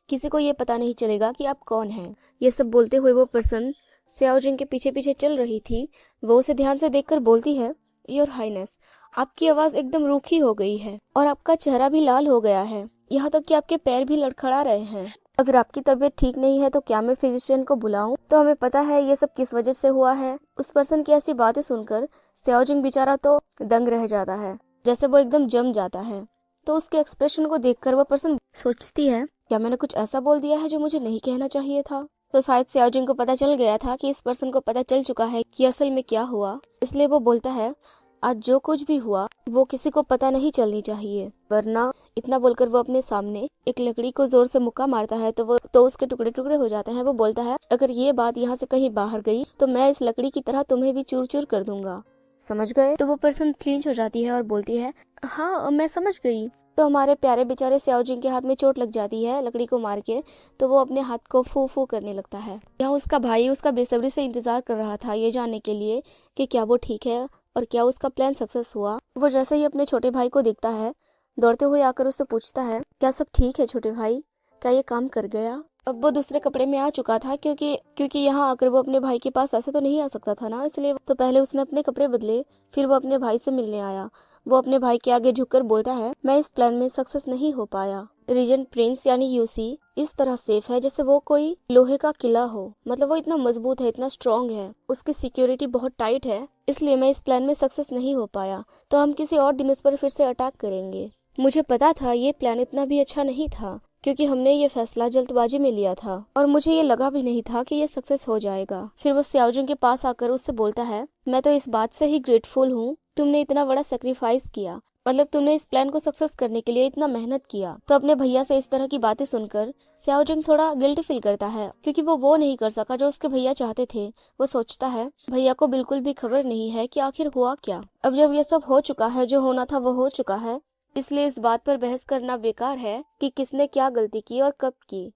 किसी को ये पता नहीं चलेगा कि आप कौन हैं। ये सब बोलते हुए वो पर्सन सियाओ जिंग के पीछे पीछे चल रही थी। वो उसे ध्यान से देखकर बोलती है, योर हाइनेस, आपकी आवाज एकदम रूखी हो गई है और आपका चेहरा भी लाल हो गया है, यहाँ तक कि आपके पैर भी लड़खड़ा रहे हैं। अगर आपकी तबीयत ठीक नहीं है तो क्या मैं फिजिशियन को बुलाऊं? तो हमें पता है ये सब किस वजह से हुआ है। उस पर्सन की ऐसी बातें सुनकर सियाओ जिंग बेचारा तो दंग रह जाता है, जैसे वो एकदम जम जाता है। तो उसके एक्सप्रेशन को देखकर वो पर्सन सोचती है, क्या मैंने कुछ ऐसा बोल दिया है जो मुझे नहीं कहना चाहिए था? तो शायद सियाओजिंग को पता चल गया था कि इस पर्सन को पता चल चुका है कि असल में क्या हुआ, इसलिए वो बोलता है आज जो कुछ भी हुआ वो किसी को पता नहीं चलनी चाहिए, वरना इतना बोलकर वो अपने सामने एक लकड़ी को जोर से मुक्का मारता है तो उसके टुकड़े टुकड़े हो जाते हैं। वो बोलता है अगर ये बात यहाँ से कहीं बाहर गई तो मैं इस लकड़ी की तरह तुम्हें भी चूर चूर कर दूंगा, समझ गए? तो वो पर्सन फ्लिंच हो जाती है और बोलती है हाँ मैं समझ गई। तो हमारे प्यारे बेचारे सियाओजिंग के हाथ में चोट लग जाती है लकड़ी को मार के, तो वो अपने हाथ को फू फू करने लगता है। यहाँ उसका भाई उसका बेसब्री से इंतजार कर रहा था ये जानने के लिए कि क्या वो ठीक है और क्या उसका प्लान सक्सेस हुआ। वो जैसे ही अपने छोटे भाई को देखता है दौड़ते हुए आकर उससे पूछता है क्या सब ठीक है छोटे भाई, क्या ये काम कर गया? अब वो दूसरे कपड़े में आ चुका था क्योंकि यहाँ आकर वो अपने भाई के पास ऐसे तो नहीं आ सकता था ना, इसलिए तो पहले उसने अपने कपड़े बदले, फिर वो अपने भाई से मिलने आया। वो अपने भाई के आगे झुककर बोलता है मैं इस प्लान में सक्सेस नहीं हो पाया। रीजेंट प्रिंस यानी यूसी इस तरह सेफ है जैसे वो कोई लोहे का किला हो, मतलब वो इतना मजबूत है, इतना स्ट्रॉन्ग है, उसकी सिक्योरिटी बहुत टाइट है, इसलिए मैं इस प्लान में सक्सेस नहीं हो पाया। तो हम किसी और दिन उस पर फिर से अटैक करेंगे। मुझे पता था ये प्लान इतना भी अच्छा नहीं था क्योंकि हमने ये फैसला जल्दबाजी में लिया था और मुझे ये लगा भी नहीं था कि ये सक्सेस हो जाएगा। फिर वो सियाओजिंग के पास आकर उससे बोलता है मैं तो इस बात से ही ग्रेटफुल हूँ, तुमने इतना बड़ा सेक्रीफाइस किया, मतलब तुमने इस प्लान को सक्सेस करने के लिए इतना मेहनत किया। तो अपने भैया से इस तरह की बातें सुनकर सियाओजिंग थोड़ा गिल्टी फील करता है क्योंकि वो नहीं कर सका जो उसके भैया चाहते थे। वो सोचता है भैया को बिल्कुल भी खबर नहीं है कि आखिर हुआ क्या। अब जब ये सब हो चुका है, जो होना था वो हो चुका है, इसलिए इस बात पर बहस करना बेकार है कि किसने क्या गलती की और कब की।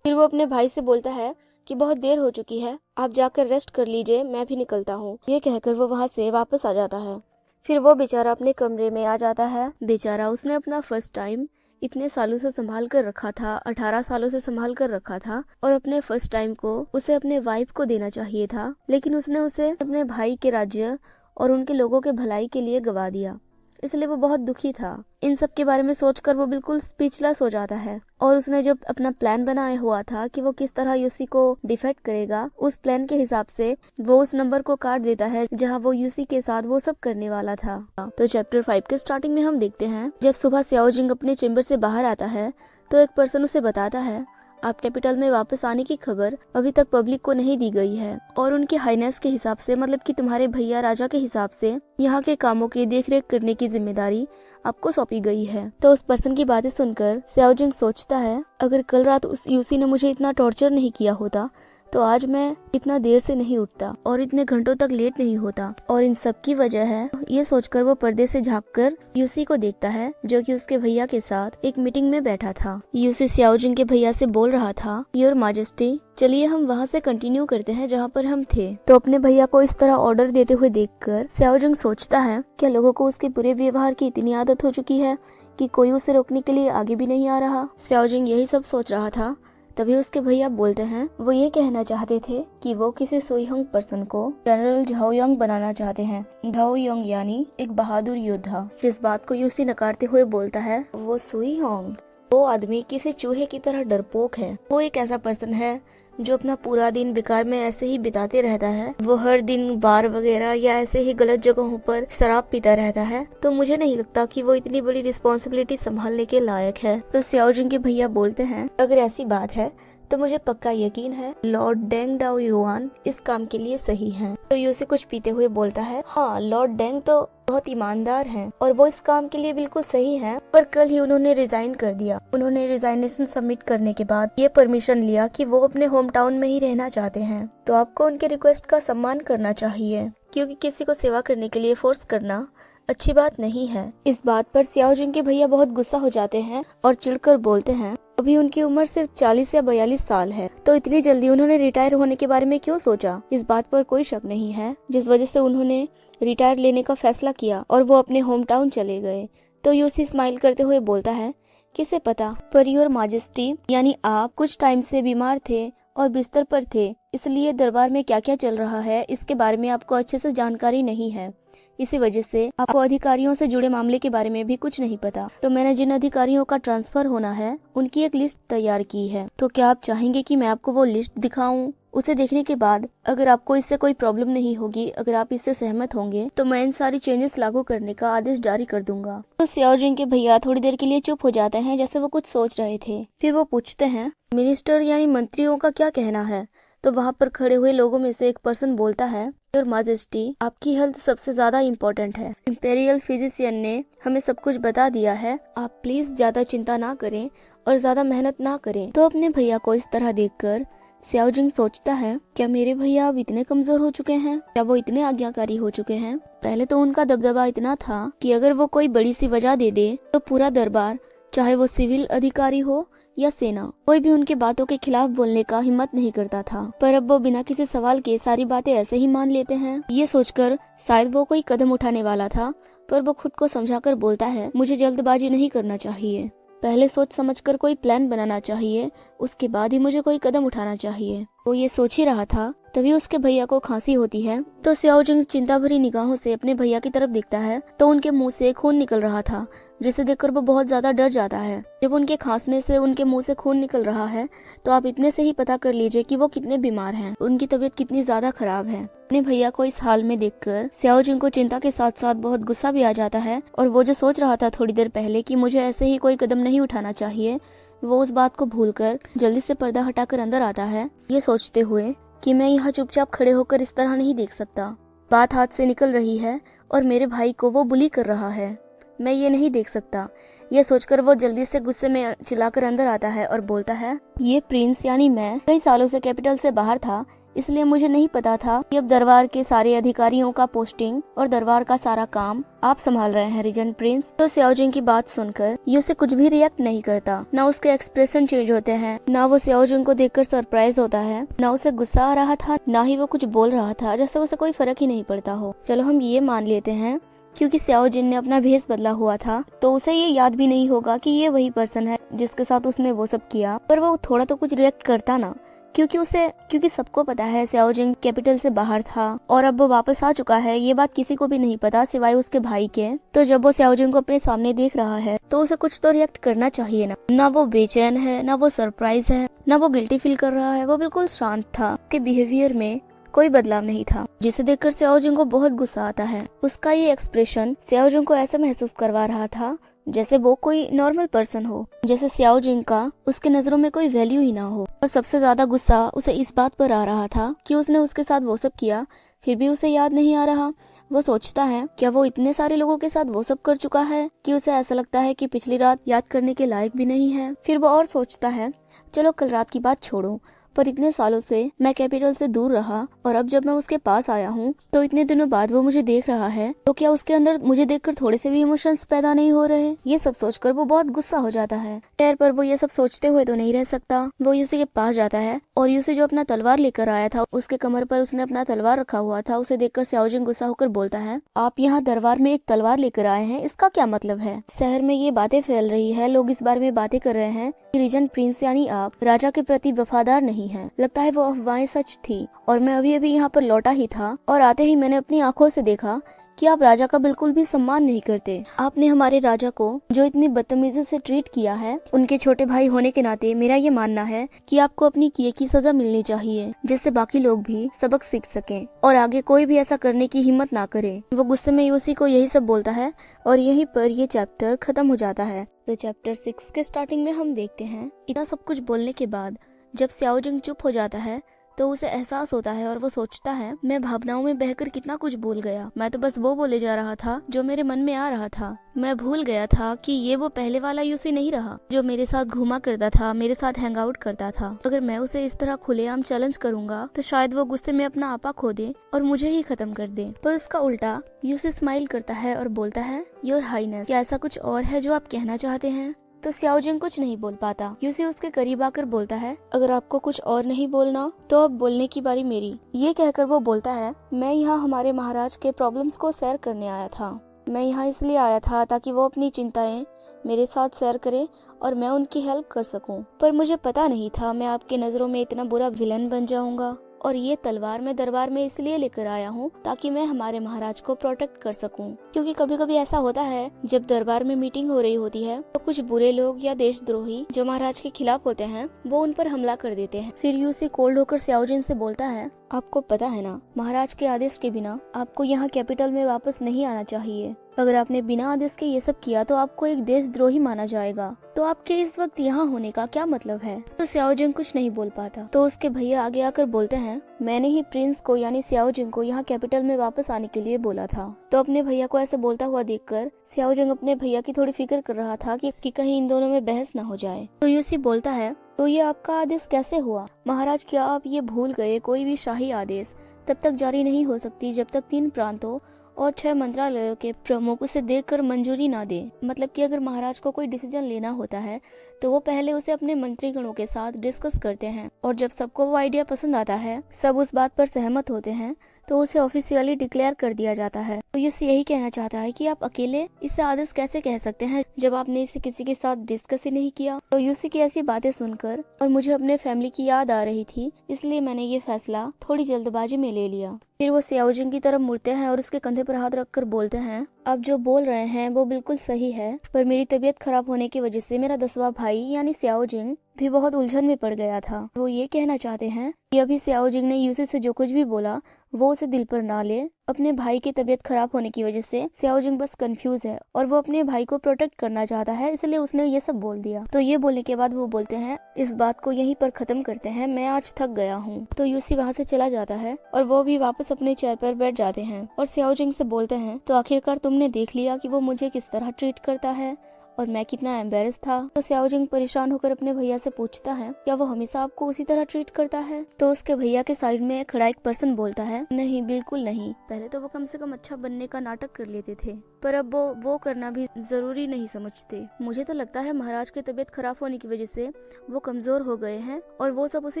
फिर वो अपने भाई से बोलता है कि बहुत देर हो चुकी है, आप जाकर रेस्ट कर लीजिए, मैं भी निकलता हूँ। ये कहकर वो वहाँ से वापस आ जाता है। फिर वो बेचारा अपने कमरे में आ जाता है। बेचारा उसने अपना फर्स्ट टाइम इतने सालों से संभाल कर रखा था, 18 सालों से संभाल कर रखा था, और अपने फर्स्ट टाइम को उसे अपने वाइफ को देना चाहिए था, लेकिन उसने उसे अपने भाई के राज्य और उनके लोगों के भलाई के लिए गवा दिया। इसलिए वो बहुत दुखी था। इन सब के बारे में सोचकर वो बिल्कुल स्पीचलेस हो जाता है और उसने जो अपना प्लान बनाया हुआ था कि वो किस तरह यूसी को डिफेक्ट करेगा, उस प्लान के हिसाब से वो उस नंबर को काट देता है जहां वो यूसी के साथ वो सब करने वाला था। तो चैप्टर 5 के स्टार्टिंग में हम देखते हैं जब सुबह सियाओजिंग अपने चेम्बर से बाहर आता है तो एक पर्सन उसे बताता है आप कैपिटल में वापस आने की खबर अभी तक पब्लिक को नहीं दी गई है और उनके हाईनेस के हिसाब से, मतलब कि तुम्हारे भैया राजा के हिसाब से यहाँ के कामों की देखरेख करने की जिम्मेदारी आपको सौंपी गई है। तो उस पर्सन की बातें सुनकर सियाओजिंग सोचता है अगर कल रात उस यूसी ने मुझे इतना टॉर्चर नहीं किया होता तो आज मैं इतना देर से नहीं उठता और इतने घंटों तक लेट नहीं होता, और इन सब की वजह है ये सोचकर वो पर्दे से झांककर यूसी को देखता है जो कि उसके भैया के साथ एक मीटिंग में बैठा था। यूसी सियाओजिंग के भैया से बोल रहा था योर माजेस्टी, चलिए हम वहाँ से कंटिन्यू करते हैं जहाँ पर हम थे। तो अपने भैया को इस तरह ऑर्डर देते हुए देखकर सियाओजिंग सोचता है क्या लोगों को उसके बुरे व्यवहार की इतनी आदत हो चुकी है कि कोई उसे रोकने के लिए आगे भी नहीं आ रहा। सियाओजिंग यही सब सोच रहा था, तभी उसके भैया बोलते हैं वो ये कहना चाहते थे कि वो किसी सुईहोंग पर्सन को जनरल झाओयांग बनाना चाहते हैं। झाओयांग यानी एक बहादुर योद्धा। जिस बात को यूसी नकारते हुए बोलता है वो सुईहोंग, वो आदमी किसी चूहे की तरह डरपोक है। वो एक ऐसा पर्सन है जो अपना पूरा दिन बेकार में ऐसे ही बिताते रहता है। वो हर दिन बार वगैरह या ऐसे ही गलत जगहों पर शराब पीता रहता है। तो मुझे नहीं लगता कि वो इतनी बड़ी रिस्पॉन्सिबिलिटी संभालने के लायक है। तो सियाओजिंग के भैया बोलते हैं अगर ऐसी बात है तो मुझे पक्का यकीन है लॉर्ड डेंग डाओ युआन इस काम के लिए सही हैं। तो यूसी कुछ पीते हुए बोलता है हाँ, लॉर्ड डेंग तो बहुत ईमानदार हैं और वो इस काम के लिए बिल्कुल सही हैं, पर कल ही उन्होंने रिजाइन कर दिया। उन्होंने रिजाइनेशन सबमिट करने के बाद ये परमिशन लिया कि वो अपने होम टाउन में ही रहना चाहते हैं। तो आपको उनके रिक्वेस्ट का सम्मान करना चाहिए क्योंकि किसी को सेवा करने के लिए फोर्स करना अच्छी बात नहीं है। इस बात पर सियाओजिंग के भैया बहुत गुस्सा हो जाते हैं और चिढ़कर बोलते हैं अभी उनकी उम्र सिर्फ 40 या 42 साल है, तो इतनी जल्दी उन्होंने रिटायर होने के बारे में क्यों सोचा। इस बात पर कोई शक नहीं है जिस वजह से उन्होंने रिटायर लेने का फैसला किया और वो अपने होम टाउन चले गए। तो यूसी स्माइल करते हुए बोलता है किसे पता, पर योर माजेस्टी यानी आप कुछ टाइम से बीमार थे और बिस्तर पर थे, इसलिए दरबार में क्या क्या चल रहा है इसके बारे में आपको अच्छे से जानकारी नहीं है। इसी वजह से आपको अधिकारियों से जुड़े मामले के बारे में भी कुछ नहीं पता। तो मैंने जिन अधिकारियों का ट्रांसफर होना है उनकी एक लिस्ट तैयार की है। तो क्या आप चाहेंगे कि मैं आपको वो लिस्ट दिखाऊं? उसे देखने के बाद अगर आपको इससे कोई प्रॉब्लम नहीं होगी, अगर आप इससे सहमत होंगे, तो मैं इन सारी चेंजेस लागू करने का आदेश जारी कर दूंगा। तो सियाओजिंग के भैया थोड़ी देर के लिए चुप हो जाते हैं जैसे वो कुछ सोच रहे थे। फिर वो पूछते हैं मिनिस्टर यानी मंत्रियों का क्या कहना है, तो वहाँ पर खड़े हुए लोगों में से एक पर्सन बोलता है, योर माजेस्टी, आपकी हेल्थ सबसे ज्यादा इम्पोर्टेंट है। इंपेरियल फिजिशियन ने हमें सब कुछ बता दिया है, आप प्लीज ज्यादा चिंता ना करें और ज्यादा मेहनत ना करें। तो अपने भैया को इस तरह देखकर स्याओ जिंग सोचता है, क्या मेरे भैया अब इतने कमजोर हो चुके हैं? क्या वो इतने आज्ञाकारी हो चुके हैं? पहले तो उनका दबदबा इतना था कि अगर वो कोई बड़ी सी वजह दे दे तो पूरा दरबार, चाहे वो सिविल अधिकारी हो या सेना, कोई भी उनके बातों के खिलाफ बोलने का हिम्मत नहीं करता था। पर अब वो बिना किसी सवाल के सारी बातें ऐसे ही मान लेते हैं। ये सोचकर शायद वो कोई कदम उठाने वाला था, पर वो खुद को समझाकर बोलता है, मुझे जल्दबाजी नहीं करना चाहिए, पहले सोच समझकर कोई प्लान बनाना चाहिए, उसके बाद ही मुझे कोई कदम उठाना चाहिए। वो ये सोच ही रहा था, तभी उसके भैया को खांसी होती है। तो स्याओ जिंग चिंता भरी निगाहों से अपने भैया की तरफ देखता है तो उनके मुंह से खून निकल रहा था, जिसे देखकर वो बहुत ज्यादा डर जाता है। जब उनके खांसने से उनके मुंह से खून निकल रहा है तो आप इतने से ही पता कर लीजिए कि वो कितने बीमार हैं, उनकी तबीयत कितनी ज्यादा खराब है। अपने भैया को इस हाल में देखकर स्याओ जिंग को चिंता के साथ साथ बहुत गुस्सा भी आ जाता है, और वो जो सोच रहा था थोड़ी देर पहले कि मुझे ऐसे ही कोई कदम नहीं उठाना चाहिए, वो उस बात को भूलकर जल्दी से पर्दा हटाकर अंदर आता है, ये सोचते हुए कि मैं यहाँ चुपचाप खड़े होकर इस तरह नहीं देख सकता। बात हाथ से निकल रही है और मेरे भाई को वो बुली कर रहा है, मैं ये नहीं देख सकता। ये सोचकर वो जल्दी से गुस्से में चिल्लाकर अंदर आता है और बोलता है, ये प्रिंस यानी मैं कई सालों से कैपिटल से बाहर था, इसलिए मुझे नहीं पता था कि अब दरबार के सारे अधिकारियों का पोस्टिंग और दरबार का सारा काम आप संभाल रहे हैं रीजेंट प्रिंस। तो स्याओ जिंग की बात सुनकर यूसे कुछ भी रिएक्ट नहीं करता, ना उसके एक्सप्रेशन चेंज होते हैं, ना वो स्याओ जिंग को देखकर सरप्राइज होता है, ना उसे गुस्सा आ रहा था, ना ही वो कुछ बोल रहा था, जैसे उसे कोई फर्क ही नहीं पड़ता हो। चलो हम ये मान लेते हैं क्योंकि स्याओ जिन ने अपना भेष बदला हुआ था तो उसे ये याद भी नहीं होगा कि ये वही पर्सन है जिसके साथ उसने वो सब किया, पर वो थोड़ा तो कुछ रिएक्ट करता ना, क्योंकि सबको पता है स्याओ जिंग कैपिटल से बाहर था और अब वो वापस आ चुका है, ये बात किसी को भी नहीं पता सिवाय उसके भाई के। तो जब वो स्याओ जिंग को अपने सामने देख रहा है तो उसे कुछ तो रिएक्ट करना चाहिए ना वो बेचैन है, ना वो सरप्राइज है, ना वो गिल्टी फील कर रहा है, वो बिल्कुल शांत था, उसके बिहेवियर में कोई बदलाव नहीं था, जिसे देखकर स्याओ जिंग को बहुत गुस्सा आता है। उसका ये एक्सप्रेशन स्याओ जिंग को ऐसा महसूस करवा रहा था जैसे वो कोई नॉर्मल पर्सन हो, जैसे स्याओ जिंग का उसके नजरों में कोई वैल्यू ही ना हो। और सबसे ज्यादा गुस्सा उसे इस बात पर आ रहा था कि उसने उसके साथ वो सब किया, फिर भी उसे याद नहीं आ रहा। वो सोचता है क्या वो इतने सारे लोगों के साथ वो सब कर चुका है कि उसे ऐसा लगता है कि पिछली रात याद करने के लायक भी नहीं है। फिर वो और सोचता है, चलो कल रात की बात छोड़ो, पर इतने सालों से मैं कैपिटल से दूर रहा और अब जब मैं उसके पास आया हूँ तो इतने दिनों बाद वो मुझे देख रहा है, तो क्या उसके अंदर मुझे देखकर थोड़े से भी इमोशंस पैदा नहीं हो रहे? ये सब सोचकर वो बहुत गुस्सा हो जाता है। खैर पर वो ये सब सोचते हुए तो नहीं रह सकता। वो यूसी के पास जाता है और यूसी जो अपना तलवार लेकर आया था, उसके कमर पर उसने अपना तलवार रखा हुआ था, उसे देखकर स्याओ जिंग गुस्सा होकर बोलता है, आप यहाँ दरबार में एक तलवार लेकर आए हैं, इसका क्या मतलब है? शहर में ये बातें फैल रही है, लोग इस बारे में बातें कर रहे हैं कि रीजेंट प्रिंस यानी आप राजा के प्रति वफादार नहीं है। लगता है वो अफवाहें सच थी और मैं अभी अभी यहाँ पर लौटा ही था और आते ही मैंने अपनी आंखों से देखा कि आप राजा का बिल्कुल भी सम्मान नहीं करते। आपने हमारे राजा को जो इतनी बदतमीजी से ट्रीट किया है, उनके छोटे भाई होने के नाते मेरा ये मानना है कि आपको अपनी किए की सजा मिलनी चाहिए, जिससे बाकी लोग भी सबक सीख सकें और आगे कोई भी ऐसा करने की हिम्मत ना करे। वो गुस्से में यूसी को यही सब बोलता है और यहीं पर ये चैप्टर खत्म हो जाता है। तो चैप्टर 6 के स्टार्टिंग में हम देखते हैं इतना सब कुछ बोलने के बाद जब स्याओ जिंग चुप हो जाता है तो उसे एहसास होता है और वो सोचता है, मैं भावनाओं में बहकर कितना कुछ भूल गया। मैं तो बस वो बोले जा रहा था जो मेरे मन में आ रहा था। मैं भूल गया था कि ये वो पहले वाला यूसी नहीं रहा जो मेरे साथ घूमा करता था, मेरे साथ हैंग आउट करता था। अगर मैं उसे इस तरह खुलेआम चैलेंज करूंगा तो शायद वो गुस्से में अपना आपा खो दे और मुझे ही खत्म कर दे। पर उसका उल्टा यूसी स्माइल करता है और बोलता है, योर हाईनेस, क्या ऐसा कुछ और है जो आप कहना चाहते हैं? तो स्याओ जिंग कुछ नहीं बोल पाता। यूसी उसके करीब आकर बोलता है, अगर आपको कुछ और नहीं बोलना तो अब बोलने की बारी मेरी। ये कहकर वो बोलता है, मैं यहाँ हमारे महाराज के प्रॉब्लम्स को शेयर करने आया था। मैं यहाँ इसलिए आया था ताकि वो अपनी चिंताएं मेरे साथ शेयर करे और मैं उनकी हेल्प कर सकूं। पर मुझे पता नहीं था मैं आपके नजरों में इतना बुरा विलन बन जाऊंगा। और ये तलवार मैं दरबार में इसलिए लेकर आया हूँ ताकि मैं हमारे महाराज को प्रोटेक्ट कर सकूं। क्योंकि कभी कभी ऐसा होता है जब दरबार में मीटिंग हो रही होती है तो कुछ बुरे लोग या देशद्रोही जो महाराज के खिलाफ होते हैं वो उन पर हमला कर देते हैं। फिर यूसी कोल्ड होकर स्याओ जिंग से बोलता है, आपको पता है ना, महाराज के आदेश के बिना आपको यहाँ कैपिटल में वापस नहीं आना चाहिए। अगर आपने बिना आदेश के ये सब किया तो आपको एक देशद्रोही माना जाएगा। तो आपके इस वक्त यहाँ होने का क्या मतलब है? तो स्याओ जिंग कुछ नहीं बोल पाता। तो उसके भैया आगे आकर बोलते हैं, मैंने ही प्रिंस को यानी स्याओ जिंग को यहाँ कैपिटल में वापस आने के लिए बोला था। तो अपने भैया को ऐसे बोलता हुआ देखकर स्याओ जिंग अपने भैया की थोड़ी फिक्र कर रहा था कि कहीं इन दोनों में बहस न हो जाए। तो यूसी बोलता है, तो ये आपका आदेश कैसे हुआ? महाराज, क्या आप ये भूल गए, कोई भी शाही आदेश तब तक जारी नहीं हो सकती जब तक 3 प्रांतों और 6 मंत्रालयों के प्रमुख उसे देखकर मंजूरी ना दे। मतलब कि अगर महाराज को कोई डिसीजन लेना होता है तो वो पहले उसे अपने मंत्रीगणों के साथ डिस्कस करते हैं, और जब सबको वो आइडिया पसंद आता है, सब उस बात पर सहमत होते हैं, तो उसे ऑफिशियली डिक्लेयर कर दिया जाता है। तो ये यही कहना चाहता है कि आप अकेले इसे आदेश कैसे कह सकते हैं जब आपने इसे किसी के साथ डिस्कस ही नहीं किया। तो यूसी की ऐसी बातें सुनकर और मुझे अपने फैमिली की याद आ रही थी, इसलिए मैंने ये फैसला थोड़ी जल्दबाजी में ले लिया। फिर वो स्याओ जिंग की तरफ मुड़ते हैं और उसके कंधे पर हाथ रखकर बोलते हैं, आप जो बोल रहे हैं वो बिल्कुल सही है, पर मेरी तबीयत खराब होने की वजह से मेरा 10वां भाई यानी स्याओ जिंग भी बहुत उलझन में पड़ गया था। वो ये कहना चाहते हैं कि अभी स्याओ जिंग ने यूसी से जो कुछ भी बोला वो उसे दिल पर ना ले। अपने भाई की तबीयत खराब होने की वजह से स्याओ जिंग बस कंफ्यूज है और वो अपने भाई को प्रोटेक्ट करना चाहता है, इसलिए उसने ये सब बोल दिया। तो ये बोलने के बाद वो बोलते हैं, इस बात को यहीं पर खत्म करते हैं, मैं आज थक गया हूँ। तो यूसी वहाँ से चला जाता है और वो भी वापस अपने चेयर पर बैठ जाते हैं और स्याओ जिंग से बोलते हैं, तो आखिरकार तुमने देख लिया कि वो मुझे किस तरह ट्रीट करता है और मैं कितना एम्बेरस था। तो स्याओ जिंग परेशान होकर अपने भैया से पूछता है, क्या वो हमेशा आपको उसी तरह ट्रीट करता है? तो उसके भैया के साइड में खड़ा एक पर्सन बोलता है, नहीं बिल्कुल नहीं, पहले तो वो कम से कम अच्छा बनने का नाटक कर लेते थे, पर अब वो करना भी जरूरी नहीं समझते। मुझे तो लगता है महाराज की तबीयत खराब होने की वजह से वो कमजोर हो गए हैं और वो सब उसी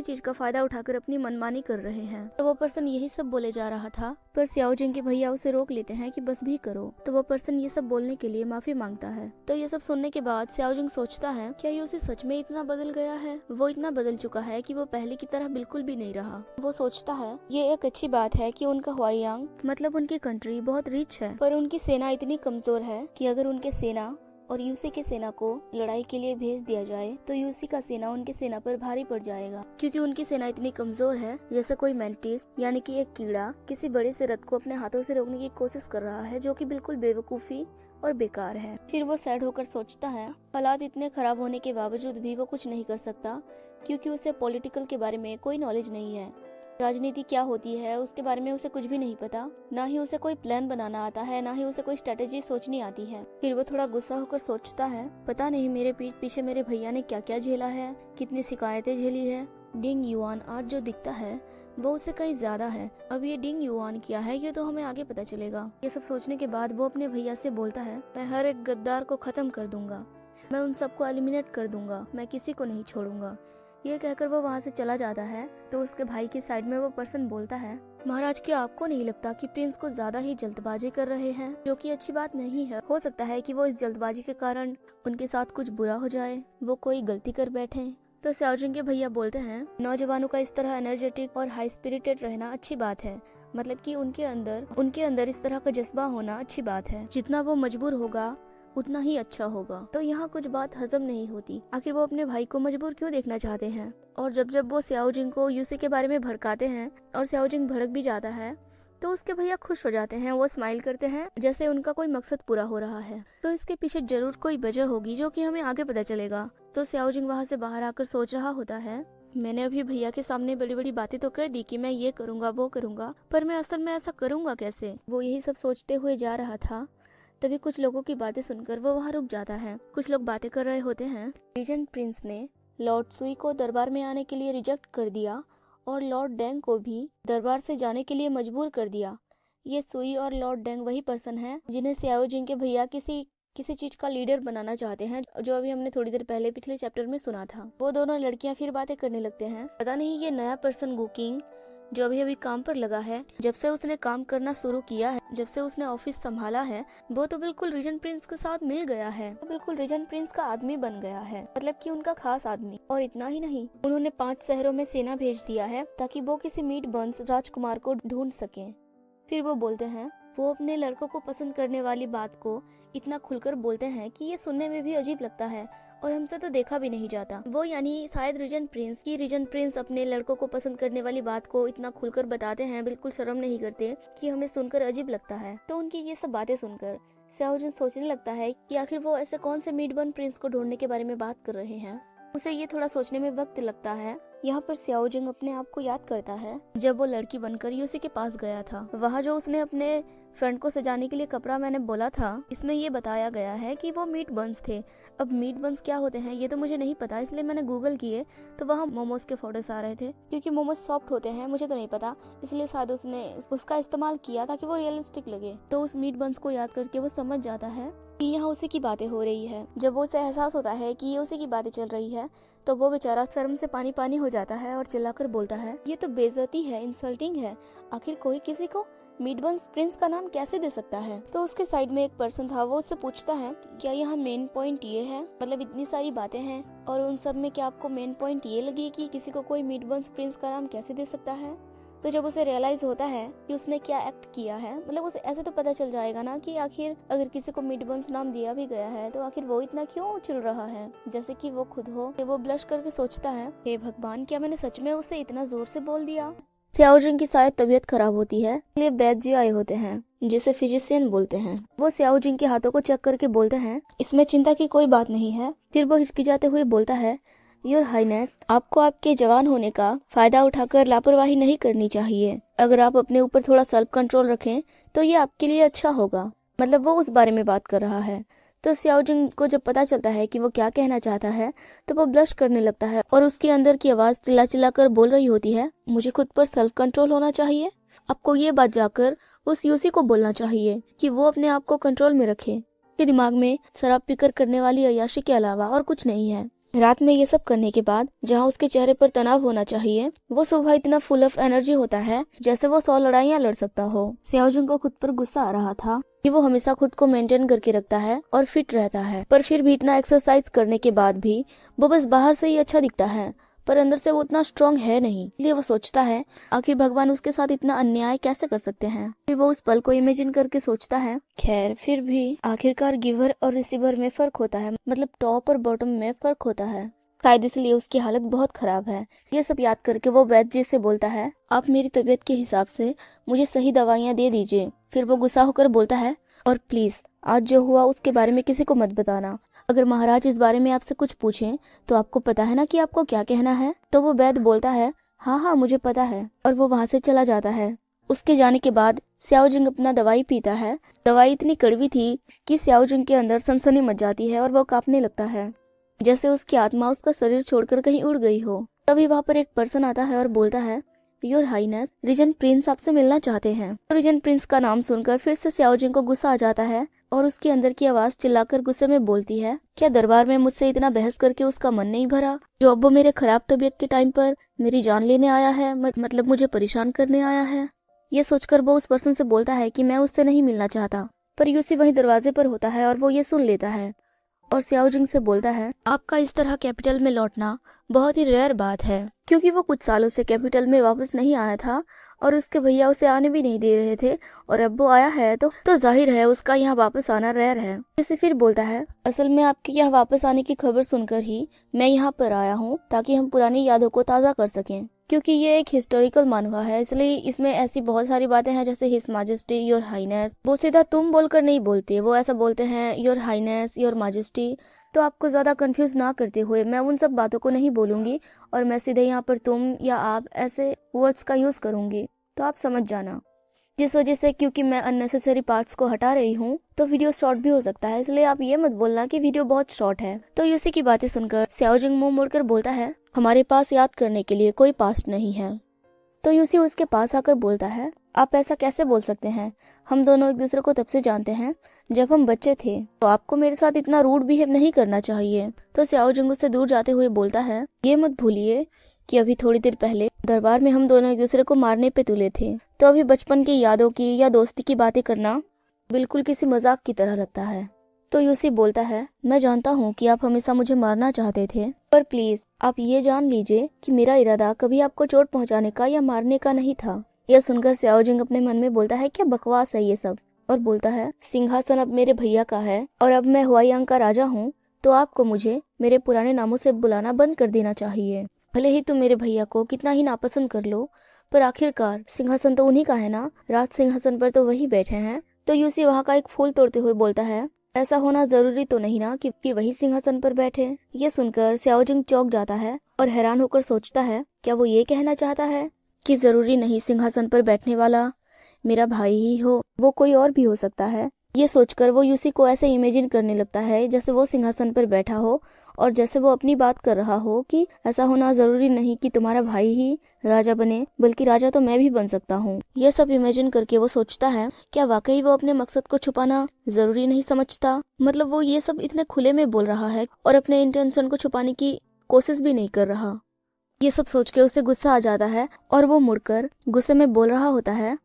चीज का फायदा उठाकर अपनी मनमानी कर रहे हैं। तो वो पर्सन यही सब बोले जा रहा था, पर स्याओ जिंग के भैया उसे रोक लेते हैं कि बस भी करो। तो वो पर्सन ये सब बोलने के लिए माफी मांगता है। तो ये सब सुनने के बाद स्याओ जिंग सोचता है, क्या यूसी सच में इतना बदल गया है? वो इतना बदल चुका है कि वो पहले की तरह बिल्कुल भी नहीं रहा। वो सोचता है ये एक अच्छी बात है कि उनका हुआयांग मतलब उनकी कंट्री बहुत रिच है, पर उनकी सेना इतनी कमजोर है कि अगर उनके सेना और यूसी के सेना को लड़ाई के लिए भेज दिया जाए तो यूसी का सेना उनके सेना पर भारी पड़ जाएगा, क्योंकि उनकी सेना इतनी कमजोर है, जैसे कोई मेंटिस यानी कि एक कीड़ा किसी बड़े से रथ को अपने हाथों से रोकने की कोशिश कर रहा है, जो कि बिल्कुल बेवकूफी और बेकार है। फिर वो सैड होकर सोचता है, हालात इतने खराब होने के बावजूद भी वो कुछ नहीं कर सकता, क्योंकि उसे पॉलिटिकल के बारे में कोई नॉलेज नहीं है। राजनीति क्या होती है उसके बारे में उसे कुछ भी नहीं पता, ना ही उसे कोई प्लान बनाना आता है, ना ही उसे कोई स्ट्रेटेजी सोचनी आती है। फिर वो थोड़ा गुस्सा होकर सोचता है, पता नहीं मेरे पीठ पीछे मेरे भैया ने क्या क्या झेला है, कितनी शिकायतें झेली है। डिंग युआन आज जो दिखता है वो उससे कहीं ज्यादा है। अब ये डिंग युआन क्या है ये तो हमें आगे पता चलेगा। ये सब सोचने के बाद वो अपने भैया से बोलता है, मैं हर एक गद्दार को खत्म कर दूंगा, मैं उन सबको एलिमिनेट कर दूंगा, मैं किसी को नहीं छोड़ूंगा। ये कहकर वो वहाँ से चला जाता है। तो उसके भाई की साइड में वो पर्सन बोलता है, महाराज क्या आपको नहीं लगता कि प्रिंस को ज्यादा ही जल्दबाजी कर रहे हैं, जो कि अच्छी बात नहीं है। हो सकता है कि वो इस जल्दबाजी के कारण उनके साथ कुछ बुरा हो जाए, वो कोई गलती कर बैठे। तो स्याओ जिंग के भैया बोलते हैं, नौजवानों का इस तरह एनर्जेटिक और हाई स्पिरिटेड रहना अच्छी बात है, मतलब कि उनके अंदर इस तरह का जज्बा होना अच्छी बात है। जितना वो मजबूर होगा उतना ही अच्छा होगा। तो यहाँ कुछ बात हजम नहीं होती, आखिर वो अपने भाई को मजबूर क्यों देखना चाहते हैं। और जब वो स्याओ जिंग को यूसी के बारे में भड़काते हैं और स्याओ जिंग भड़क भी जाता है, तो उसके भैया खुश हो जाते हैं, वो स्माइल करते हैं जैसे उनका कोई मकसद पूरा हो रहा है। तो इसके पीछे जरूर कोई वजह होगी जो कि हमें आगे पता चलेगा। तो स्याओ जिंग वहाँ से बाहर आकर सोच रहा होता है, मैंने अभी भैया के सामने बड़ी बड़ी बातें तो कर दी कि मैं ये करूंगा वो करूंगा, पर मैं असल में ऐसा करूंगा कैसे। वो यही सब सोचते हुए जा रहा था, तभी कुछ लोगों की बातें सुनकर वो वहाँ रुक जाता है। कुछ लोग बातें कर रहे होते हैं, रीजेंट प्रिंस ने लॉर्ड सुई को दरबार में आने के लिए रिजेक्ट कर दिया और लॉर्ड डेंग को भी दरबार से जाने के लिए मजबूर कर दिया। ये सुई और लॉर्ड डेंग वही पर्सन है जिन्हें स्याओ जिंग के भैया किसी चीज का लीडर बनाना चाहते हैं, जो अभी हमने थोड़ी देर पहले पिछले चैप्टर में सुना था। वो दोनों लड़कियां फिर बातें करने लगते हैं। पता नहीं ये नया पर्सन गुकिंग जो अभी काम पर लगा है, जब से उसने काम करना शुरू किया है, जब से उसने ऑफिस संभाला है, वो तो बिल्कुल रीजेंट प्रिंस के साथ मिल गया है, बिल्कुल रीजेंट प्रिंस का आदमी बन गया है, मतलब कि उनका खास आदमी। और इतना ही नहीं, उन्होंने 5 शहरों में सेना भेज दिया है ताकि वो किसी मीट बंस राजकुमार को ढूंढ सके। फिर वो बोलते हैं, वो अपने लड़कों को पसंद करने वाली बात को इतना खुलकर बोलते हैं कि ये सुनने में भी अजीब लगता है और हमसे तो देखा भी नहीं जाता। वो यानी शायद रीजन प्रिंस अपने लड़कों को पसंद करने वाली बात को इतना खुलकर बताते हैं, बिल्कुल शर्म नहीं करते कि हमें सुनकर अजीब लगता है। तो उनकी ये सब बातें सुनकर स्याओजिन सोचने लगता है कि आखिर वो ऐसे कौन से मीटबर्न प्रिंस को ढूंढने के बारे में बात कर रहे हैं। उसे ये थोड़ा सोचने में वक्त लगता है। यहाँ पर स्याओजिंग अपने आप को याद करता है जब वो लड़की बनकर यूसी के पास गया था। वहाँ जो उसने अपने फ्रंट को सजाने के लिए कपड़ा मैंने बोला था, इसमें ये बताया गया है कि वो मीट बन्स थे। अब मीट बन्स क्या होते हैं ये तो मुझे नहीं पता, इसलिए मैंने गूगल किए तो वहाँ मोमोज के फोटोज आ रहे थे। क्योंकि मोमोज सॉफ्ट होते हैं, मुझे तो नहीं पता, इसलिए शायद उसने उसका इस्तेमाल किया ताकि वो रियलिस्टिक लगे। तो उस मीट बन्स को याद करके वो समझ जाता है कि यहाँ उसी की बातें हो रही है। जब वो उसे एहसास होता है कि ये उसी की बातें चल रही है तो वो बेचारा शर्म से पानी पानी हो जाता है और चिल्लाकर बोलता है, ये तो बेइज्जती है, इंसल्टिंग है। आखिर कोई किसी को मीटबर्न प्रिंस का नाम कैसे दे सकता है। तो उसके साइड में एक पर्सन था, वो उससे पूछता है क्या यहाँ मेन पॉइंट ये है, मतलब इतनी सारी बातें हैं और उन सब में क्या आपको मेन पॉइंट ये लगी कि किसी को कोई मीटबर्न प्रिंस का नाम कैसे दे सकता है। तो जब उसे रियलाइज होता है कि उसने क्या एक्ट किया है, मतलब उसे ऐसे तो पता चल जाएगा ना कि आखिर अगर किसी को मीटबर्न्स नाम दिया भी गया है तो आखिर वो इतना क्यों चिढ़ रहा है, जैसे कि वो खुद हो। वो ब्लश करके सोचता है, हे भगवान, क्या मैंने सच में उसे इतना जोर से बोल दिया। स्याओजिंग की शायद तबीयत खराब होती है, इसलिए वैद्य जी आए होते हैं जिसे फिजिशियन बोलते हैं। वो स्याओजिंग के हाथों को चेक करके बोलते हैं, इसमें चिंता की कोई बात नहीं है। फिर वो हिचकिचाते हुए बोलता है, योर हाइनेस, आपको आपके जवान होने का फायदा उठाकर लापरवाही नहीं करनी चाहिए। अगर आप अपने ऊपर थोड़ा सेल्फ कंट्रोल रखें तो ये आपके लिए अच्छा होगा। मतलब वो उस बारे में बात कर रहा है। तो स्याओजिंग को जब पता चलता है कि वो क्या कहना चाहता है तो वो ब्लश करने लगता है और उसके अंदर की आवाज चिल्ला चिल्ला कर बोल रही होती है, मुझे खुद पर सेल्फ कंट्रोल होना चाहिए। आपको ये बात जाकर उस यूसी को बोलना चाहिए कि वो अपने आप को कंट्रोल में रखे। के दिमाग में शराब पीकर करने वाली अय्याशी के अलावा और कुछ नहीं है। रात में ये सब करने के बाद जहाँ उसके चेहरे पर तनाव होना चाहिए, वो सुबह इतना फुल ऑफ एनर्जी होता है जैसे वो 100 लड़ाइयाँ लड़ सकता हो। स्याओजिंग को खुद पर गुस्सा आ रहा था कि वो हमेशा खुद को मेंटेन करके रखता है और फिट रहता है, पर फिर भी इतना एक्सरसाइज करने के बाद भी वो बस बाहर से ही अच्छा दिखता है पर अंदर से वो उतना स्ट्रॉन्ग है नहीं। इसलिए वो सोचता है आखिर भगवान उसके साथ इतना अन्याय कैसे कर सकते हैं। फिर वो उस पल को इमेजिन करके सोचता है, खैर फिर भी आखिरकार गिवर और रिसीवर में फर्क होता है, मतलब टॉप और बॉटम में फर्क होता है। शायद इसलिए उसकी हालत बहुत खराब है। ये सब याद करके वो वैद्य जी से बोलता है, आप मेरी तबीयत के हिसाब से मुझे सही दवाइयाँ दे दीजिए। फिर वो गुस्सा होकर बोलता है, और प्लीज आज जो हुआ उसके बारे में किसी को मत बताना। अगर महाराज इस बारे में आपसे कुछ पूछें तो आपको पता है ना कि आपको क्या कहना है। तो वो वैद्य बोलता है, हाँ हाँ मुझे पता है, और वो वहाँ से चला जाता है। उसके जाने के बाद स्याओजिंग अपना दवाई पीता है। दवाई इतनी कड़वी थी कि स्याओजिंग के अंदर सनसनी मच जाती है और वो कांपने लगता है, जैसे उसकी आत्मा उसका शरीर छोड़कर कहीं उड़ गई हो। तभी वहाँ पर एक पर्सन आता है और बोलता है, योर हाइनेस, रीजन प्रिंस आपसे मिलना चाहते हैं। तो रीजन प्रिंस का नाम सुनकर फिर से स्याओजिंग को गुस्सा आ जाता है और उसके अंदर की आवाज चिल्लाकर गुस्से में बोलती है, क्या दरबार में मुझसे इतना बहस करके उसका मन नहीं भरा, जो अब वो मेरे खराब तबीयत के टाइम पर मेरी जान लेने आया है, मतलब मुझे परेशान करने आया है। ये सोचकर वो उस पर्सन से बोलता है कि मैं उससे नहीं मिलना चाहता, पर यूसी वहीं दरवाजे पर होता है और वो ये सुन लेता है और स्याओजिंग से बोलता है, आपका इस तरह कैपिटल में लौटना बहुत ही रेयर बात है, क्योंकि वो कुछ सालों से कैपिटल में वापस नहीं आया था और उसके भैया उसे आने भी नहीं दे रहे थे, और अब वो आया है तो जाहिर है उसका यहाँ वापस आना रेयर है। इसे फिर बोलता है, असल में आपके यहाँ वापस आने की खबर सुनकर ही मैं यहाँ पर आया हूँ ताकि हम पुरानी यादों को ताज़ा कर सकें, क्योंकि ये एक हिस्टोरिकल मानवा है, इसलिए इसमें ऐसी बहुत सारी बातें हैं जैसे हिज माजेस्टी, योर हाइनेस। वो सीधा तुम बोलकर नहीं बोलते, वो ऐसा बोलते हैं योर हाइनेस, योर माजेस्टी। तो आपको ज्यादा कंफ्यूज ना करते हुए मैं उन सब बातों को नहीं बोलूंगी और मैं सीधे यहाँ पर तुम या आप ऐसे वर्ड्स का यूज करूंगी, तो आप समझ जाना। जिस वजह से क्योंकि मैं अननेसेसरी पार्ट्स को हटा रही हूँ तो वीडियो शॉर्ट भी हो सकता है, इसलिए आप ये मत बोलना कि वीडियो बहुत शॉर्ट है। तो यूसी की बातें सुनकर स्याओजिंग मुंह मोड़कर बोलता है, हमारे पास याद करने के लिए कोई पास्ट नहीं है। तो यूसी उसके पास आकर बोलता है, आप ऐसा कैसे बोल सकते हैं, हम दोनों एक दूसरे को तब से जानते हैं जब हम बच्चे थे, तो आपको मेरे साथ इतना रूड बिहेव नहीं करना चाहिए। तो स्याओजिंग उससे दूर जाते हुए बोलता है, ये मत भूलिए कि अभी थोड़ी देर पहले दरबार में हम दोनों एक दूसरे को मारने पे तुले थे, तो अभी बचपन की यादों की या दोस्ती की बातें करना बिल्कुल किसी मजाक की तरह लगता है। तो यूसी बोलता है, मैं जानता हूँ कि आप हमेशा मुझे मारना चाहते थे, पर प्लीज आप ये जान लीजिए कि मेरा इरादा कभी आपको चोट पहुँचाने का या मारने का नहीं था। यह सुनकर स्याओजिंग अपने मन में बोलता है, क्या बकवास है ये सब, और बोलता है, सिंहासन अब मेरे भैया का है और अब मैं हुआयांग का राजा हूँ, तो आपको मुझे मेरे पुराने नामों से बुलाना बंद कर देना चाहिए। भले ही तुम मेरे भैया को कितना ही नापसंद कर लो, पर आखिरकार सिंहासन तो उन्हीं का है ना, राज सिंहासन पर तो वही बैठे हैं। तो यूसी वहाँ का एक फूल तोड़ते हुए बोलता है, ऐसा होना जरूरी तो नहीं ना कि वही सिंहासन पर बैठे। ये सुनकर स्याओजिंग चौंक जाता है और हैरान होकर सोचता है, क्या वो ये कहना चाहता है कि जरूरी नहीं सिंहासन पर बैठने वाला मेरा भाई ही हो, वो कोई और भी हो सकता है। ये सोचकर वो यूसी को ऐसे इमेजिन करने लगता है जैसे वो सिंहासन पर बैठा हो और जैसे वो अपनी बात कर रहा हो कि ऐसा होना जरूरी नहीं कि तुम्हारा भाई ही राजा बने, बल्कि राजा तो मैं भी बन सकता हूँ। ये सब इमेजिन करके वो सोचता है, क्या वाकई वो अपने मकसद को छुपाना जरूरी नहीं समझता। मतलब वो ये सब इतने खुले में बोल रहा है और अपने इंटेंशन को छुपाने की कोशिश भी नहीं कर रहा। ये सब सोच के उसे गुस्सा आ जाता है और वो मुड़कर गुस्से में बोल रहा होता है,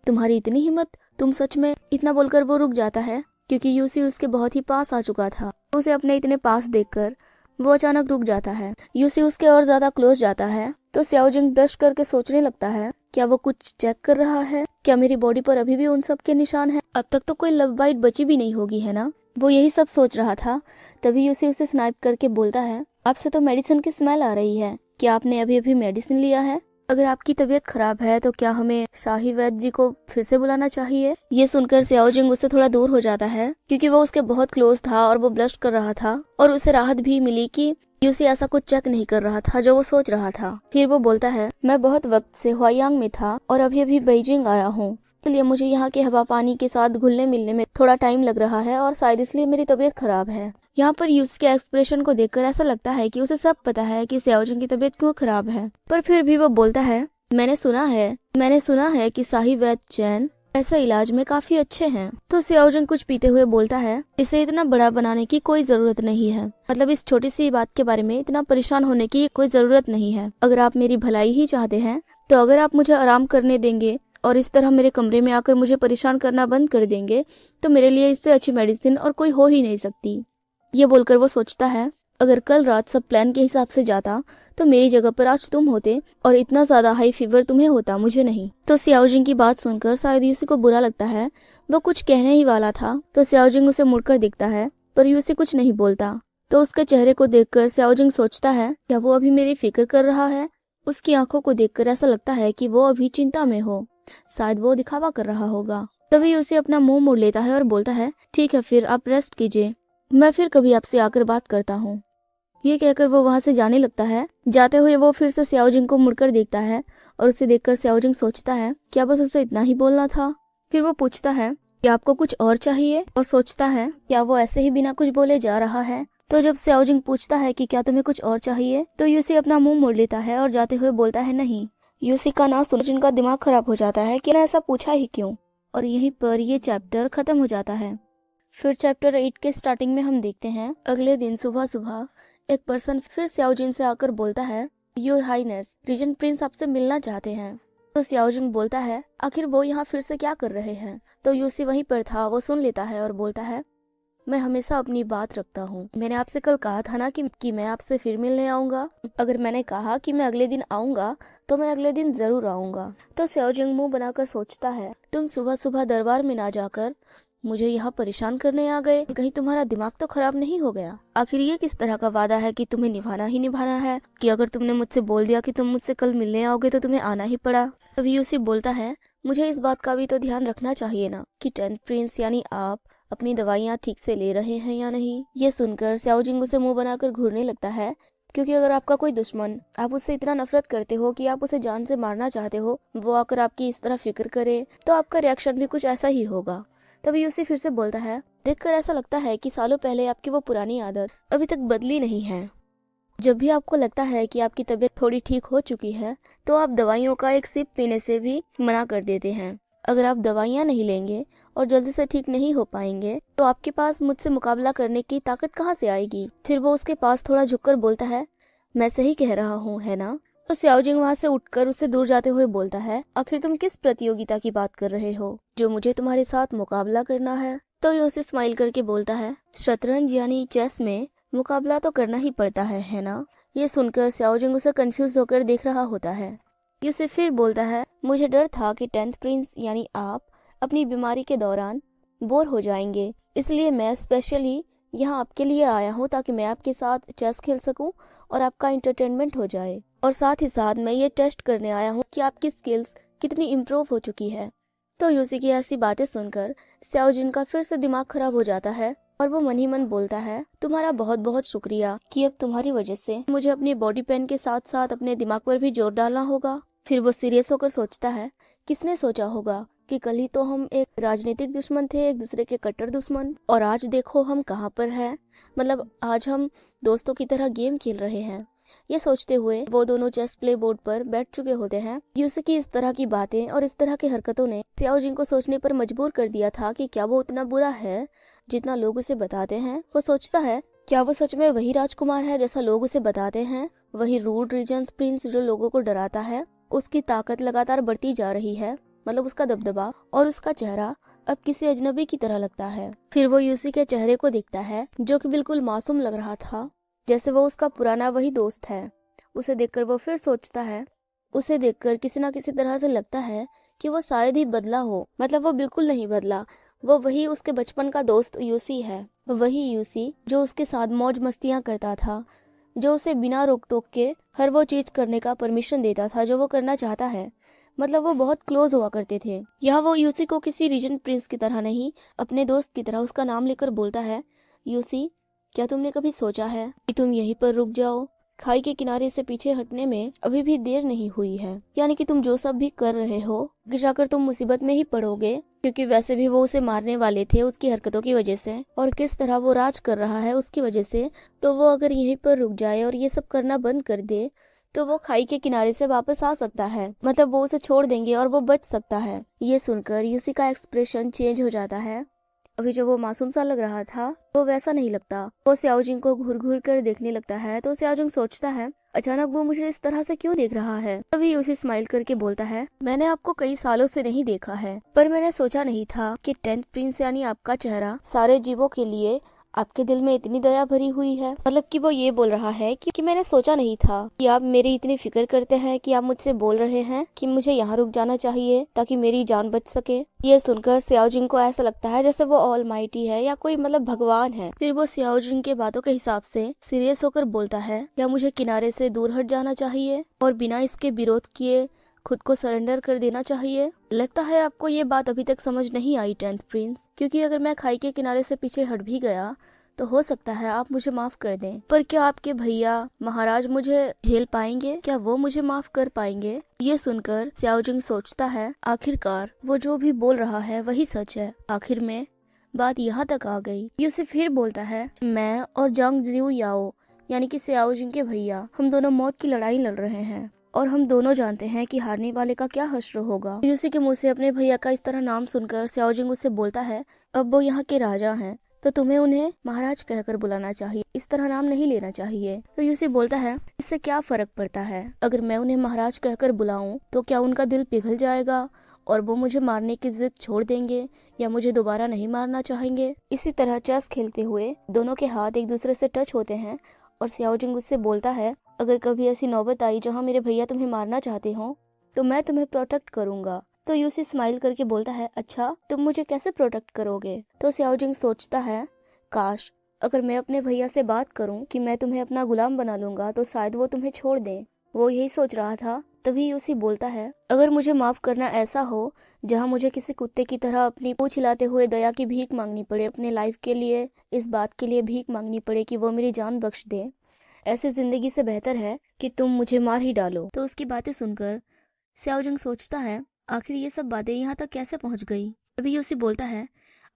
तुम्हारी इतनी हिम्मत, तुम सच में। इतना बोलकर वो रुक जाता है क्योंकि यूसी उसके बहुत ही पास आ चुका था। उसे अपने इतने पास देखकर वो अचानक रुक जाता है। यूसी उसके और ज्यादा क्लोज जाता है तो स्याओजिंग ब्लश करके सोचने लगता है, क्या वो कुछ चेक कर रहा है, क्या मेरी बॉडी पर अभी भी उन सब के निशान हैं? अब तक तो कोई लव बाइट बची भी नहीं होगी, है ना। वो यही सब सोच रहा था, तभी यूसी उसे स्नाइप करके बोलता है, आपसे तो मेडिसिन की स्मेल आ रही है, क्या आपने अभी अभी मेडिसिन लिया है? अगर आपकी तबीयत खराब है तो क्या हमें शाही वैद्य जी को फिर से बुलाना चाहिए? ये सुनकर स्याओजिंग उससे थोड़ा दूर हो जाता है क्योंकि वो उसके बहुत क्लोज था और वो ब्लश कर रहा था और उसे राहत भी मिली कि यूसी ऐसा कुछ चेक नहीं कर रहा था जो वो सोच रहा था। फिर वो बोलता है, मैं बहुत वक्त से हुआयांग में था और अभी अभी बीजिंग आया हूँ, इसलिए मुझे यहाँ के हवा पानी के साथ घुलने मिलने में थोड़ा टाइम लग रहा है और शायद इसलिए मेरी तबीयत खराब है। यहाँ पर यूसी के एक्सप्रेशन को देखकर ऐसा लगता है कि उसे सब पता है कि स्याओजिंग की तबीयत क्यों खराब है, पर फिर भी वो बोलता है, मैंने सुना है कि शाही वैद्य चैन ऐसे इलाज में काफी अच्छे हैं। तो स्याओजिंग कुछ पीते हुए बोलता है, इसे इतना बड़ा बनाने की कोई जरूरत नहीं है। मतलब इस छोटी सी बात के बारे में इतना परेशान होने की कोई जरूरत नहीं है। अगर आप मेरी भलाई ही चाहते हैं तो अगर आप मुझे आराम करने देंगे और इस तरह मेरे कमरे में आकर मुझे परेशान करना बंद कर देंगे तो मेरे लिए इससे अच्छी मेडिसिन और कोई हो ही नहीं सकती। ये बोलकर वो सोचता है, अगर कल रात सब प्लान के हिसाब से जाता तो मेरी जगह पर आज तुम होते और इतना ज्यादा हाई फीवर तुम्हें होता, मुझे नहीं। तो स्याओजिंग की बात सुनकर शायद यूसी को बुरा लगता है। वो कुछ कहने ही वाला था तो स्याओजिंग उसे मुड़कर देखता है पर यूसी कुछ नहीं बोलता। तो उसके चेहरे को देखकर स्याओजिंग सोचता है, क्या वो अभी मेरी फिक्र कर रहा है? उसकी आंखों को देखकर ऐसा लगता है कि वो अभी चिंता में हो, शायद वो दिखावा कर रहा होगा। तभी यूसी अपना मुंह मोड़ लेता है और बोलता है, ठीक है फिर आप रेस्ट कीजिए, मैं फिर कभी आपसे आकर बात करता हूँ। ये कहकर वो वहां से जाने लगता है। जाते हुए वो फिर से स्याओजिंग को मुड़कर देखता है और उसे देखकर स्याओजिंग सोचता है, क्या बस उसे इतना ही बोलना था? फिर वो पूछता है, क्या आपको कुछ और चाहिए? और सोचता है, क्या वो ऐसे ही बिना कुछ बोले जा रहा है? तो जब स्याओजिंग पूछता है कि क्या तुम्हें कुछ और चाहिए, तो यूसी अपना मुंह मोड़ लेता है और जाते हुए बोलता है, नहीं। यूसी का ना सुन जिनका दिमाग खराब हो जाता है कि ऐसा पूछा ही क्यों। और यहीं पर ये चैप्टर खत्म हो जाता है। फिर चैप्टर 8 के स्टार्टिंग में हम देखते हैं, अगले दिन सुबह सुबह एक पर्सन फिर स्याओजिंग से आकर बोलता है, योर हाईनेस, रीजन प्रिंस आपसे मिलना चाहते हैं। तो स्याओजिंग बोलता है, आखिर वो यहाँ फिर से क्या कर रहे हैं? तो यूसी वहीं पर था, वो सुन लेता है और बोलता है, मैं हमेशा अपनी बात रखता हूँ। मैंने आपसे कल कहा था ना कि मैं आपसे फिर मिलने आऊंगा। अगर मैंने कहा कि मैं अगले दिन आऊंगा तो मैं अगले दिन जरूर आऊंगा। तो स्याओजिंग मुंह बनाकर सोचता है, तुम सुबह सुबह दरबार में ना जाकर मुझे यहाँ परेशान करने आ गए, कहीं तुम्हारा दिमाग तो खराब नहीं हो गया? आखिर ये किस तरह का वादा है कि तुम्हें निभाना ही निभाना है, कि अगर तुमने मुझसे बोल दिया कि तुम मुझसे कल मिलने आओगे तो तुम्हें आना ही पड़ा। तभी यूसी बोलता है, मुझे इस बात का भी तो ध्यान रखना चाहिए ना कि 10th प्रिंस यानी आप अपनी दवाइयाँ ठीक से ले रहे हैं या नहीं। ये सुनकर स्याओजिंग उसे मुंह बनाकर घूरने लगता है, क्योंकि अगर आपका कोई दुश्मन, आप उससे इतना नफरत करते हो कि आप उसे जान से मारना चाहते हो, वो आकर आपकी इस तरह फिक्र करे तो आपका रिएक्शन भी कुछ ऐसा ही होगा। तभी यूसी फिर से बोलता है, देखकर ऐसा लगता है कि सालों पहले आपकी वो पुरानी आदत अभी तक बदली नहीं है। जब भी आपको लगता है कि आपकी तबीयत थोड़ी ठीक हो चुकी है तो आप दवाइयों का एक सिप पीने से भी मना कर देते हैं। अगर आप दवाइयाँ नहीं लेंगे और जल्दी से ठीक नहीं हो पाएंगे तो आपके पास मुझसे मुकाबला करने की ताकत कहाँ से आएगी? फिर वो उसके पास थोड़ा झुककर बोलता है, मैं सही कह रहा हूँ, है ना? तो स्याओजिंग वहाँ से उठकर उससे दूर जाते हुए बोलता है, आखिर तुम किस प्रतियोगिता की बात कर रहे हो जो मुझे तुम्हारे साथ मुकाबला करना है? तो यूसी स्माइल करके बोलता है, शतरंज यानी चेस में मुकाबला तो करना ही पड़ता है ना? ये सुनकर स्याओजिंग उसे कंफ्यूज होकर देख रहा होता है। यूसी फिर बोलता है, मुझे डर था कि 10th प्रिंस यानी आप अपनी बीमारी के दौरान बोर हो जाएंगे, इसलिए मैं स्पेशली यहाँ आपके लिए आया हूँ ताकि मैं आपके साथ चेस खेल सकूं और आपका एंटरटेनमेंट हो जाए। और साथ ही साथ मैं ये टेस्ट करने आया हूँ कि आपकी स्किल्स कितनी इम्प्रूव हो चुकी है। तो यूसी की ऐसी बातें सुनकर स्याओजिन का फिर से दिमाग खराब हो जाता है और वो मन ही मन बोलता है, तुम्हारा बहुत बहुत शुक्रिया कि अब तुम्हारी वजह से मुझे अपनी बॉडी पेन के साथ साथ अपने दिमाग पर भी जोर डालना होगा। फिर वो सीरियस होकर सोचता है, किसने सोचा होगा कि कल ही तो हम एक राजनीतिक दुश्मन थे, एक दूसरे के कट्टर दुश्मन, और आज देखो हम कहाँ पर हैं। मतलब आज हम दोस्तों की तरह गेम खेल रहे हैं। ये सोचते हुए वो दोनों चेस प्ले बोर्ड पर बैठ चुके होते हैं। यूसी की इस तरह की बातें और इस तरह की हरकतों ने स्याओजिन को सोचने पर मजबूर कर दिया था कि क्या वो उतना बुरा है जितना लोग उसे बताते हैं। वो सोचता है, क्या वो सच में वही राजकुमार है जैसा लोग उसे बताते हैं, वही रूड रीजन्स प्रिंस जो लोगों को डराता है। उसकी ताकत लगातार बढ़ती जा रही है, मतलब उसका दबदबा, और उसका चेहरा अब किसी अजनबी की तरह लगता है। फिर वो यूसी के चेहरे को देखता है जो कि बिल्कुल मासूम लग रहा था, जैसे वो उसका पुराना वही दोस्त है। उसे देखकर वो फिर सोचता है, उसे देखकर किसी ना किसी तरह से लगता है कि वो शायद ही बदला हो। मतलब वो बिल्कुल नहीं बदला, वो वही उसके बचपन का दोस्त यूसी है। वही यूसी जो उसके साथ मौज मस्तियां करता था, जो उसे बिना रोक टोक के हर वो चीज करने का परमिशन देता था जो वो करना चाहता है। मतलब वो बहुत क्लोज हुआ करते थे। यहाँ वो यूसी को किसी रीजन प्रिंस की तरह नहीं, अपने दोस्त की तरह उसका नाम लेकर बोलता है, यूसी, क्या तुमने कभी सोचा है कि तुम यहीं पर रुक जाओ? खाई के किनारे से पीछे हटने में अभी भी देर नहीं हुई है। यानी कि तुम जो सब भी कर रहे हो, आगे जाकर तुम मुसीबत में ही पड़ोगे, क्योंकि वैसे भी वो उसे मारने वाले थे उसकी हरकतों की वजह से, और किस तरह वो राज कर रहा है उसकी वजह से। तो वो अगर यहीं पर रुक जाए और ये सब करना बंद कर दे तो वो खाई के किनारे से वापस आ सकता है। मतलब वो उसे छोड़ देंगे और वो बच सकता है। ये सुनकर यूसी का एक्सप्रेशन चेंज हो जाता है। अभी जो वो मासूम सा लग रहा था वो वैसा नहीं लगता। वो स्याओजिंग को घूर घूर कर देखने लगता है। तो स्याओजिंग सोचता है, अचानक वो मुझे इस तरह से क्यों देख रहा है। तभी उसे स्माइल करके बोलता है, मैंने आपको कई सालों से नहीं देखा है, पर मैंने सोचा नहीं था कि 10th प्रिंस यानी आपका चेहरा सारे जीवों के लिए आपके दिल में इतनी दया भरी हुई है। मतलब कि वो ये बोल रहा है कि मैंने सोचा नहीं था कि आप मेरी इतनी फिक्र करते हैं कि आप मुझसे बोल रहे हैं कि मुझे यहाँ रुक जाना चाहिए ताकि मेरी जान बच सके। ये सुनकर स्याओजिंग को ऐसा लगता है जैसे वो ऑलमाइटी है या कोई मतलब भगवान है। फिर वो स्याओजिंग के बातों के हिसाब से सीरियस होकर बोलता है, या मुझे किनारे से दूर हट जाना चाहिए और बिना इसके विरोध किए खुद को सरेंडर कर देना चाहिए। लगता है आपको ये बात अभी तक समझ नहीं आई 10th प्रिंस, क्योंकि अगर मैं खाई के किनारे से पीछे हट भी गया तो हो सकता है आप मुझे माफ कर दें, पर क्या आपके भैया महाराज मुझे झेल पाएंगे? क्या वो मुझे माफ कर पाएंगे? ये सुनकर स्याओजिंग सोचता है, आखिरकार वो जो भी बोल रहा है वही सच है। आखिर में बात यहाँ तक आ गई। यूसुफ फिर बोलता है, मैं और जांग जियो याओ यानी कि स्याओजिंग के भैया, हम दोनों मौत की लड़ाई लड़ रहे हैं और हम दोनों जानते हैं कि हारने वाले का क्या हश्र होगा। यूसी के मुंह से अपने भैया का इस तरह नाम सुनकर स्याओजिंग उससे बोलता है, अब वो यहाँ के राजा हैं तो तुम्हें उन्हें महाराज कहकर बुलाना चाहिए, इस तरह नाम नहीं लेना चाहिए। तो यूसी बोलता है, इससे क्या फर्क पड़ता है? अगर मैं उन्हें महाराज कहकर बुलाऊं तो क्या उनका दिल पिघल जाएगा और वो मुझे मारने की जिद छोड़ देंगे या मुझे दोबारा नहीं मारना चाहेंगे? इसी तरह चेस खेलते हुए दोनों के हाथ एक दूसरे से टच होते हैं और स्याओजिंग उससे बोलता है, अगर कभी ऐसी नौबत आई जहाँ मेरे भैया तुम्हें मारना चाहते हो तो मैं तुम्हें प्रोटेक्ट करूंगा। तो यूसी स्माइल करके बोलता है, अच्छा तुम मुझे कैसे प्रोटेक्ट करोगे? तो स्याओजिंग सोचता है, काश अगर मैं अपने भैया से बात करूं कि मैं तुम्हें अपना गुलाम बना लूंगा तो शायद वो तुम्हें छोड़ दें। वो यही सोच रहा था। तभी यूसी बोलता है, अगर मुझे माफ करना ऐसा हो जहां मुझे किसी कुत्ते की तरह अपनी पूंछ हिलाते हुए दया की भीख मांगनी पड़े, अपने लाइफ के लिए इस बात के लिए भीख मांगनी पड़े कि वो मेरी जान बख्श दे, ऐसे जिंदगी से बेहतर है कि तुम मुझे मार ही डालो। तो उसकी बातें सुनकर स्याओजिंग सोचता है, आखिर ये सब बातें यहाँ तक कैसे पहुँच गई। तभी यूसी बोलता है,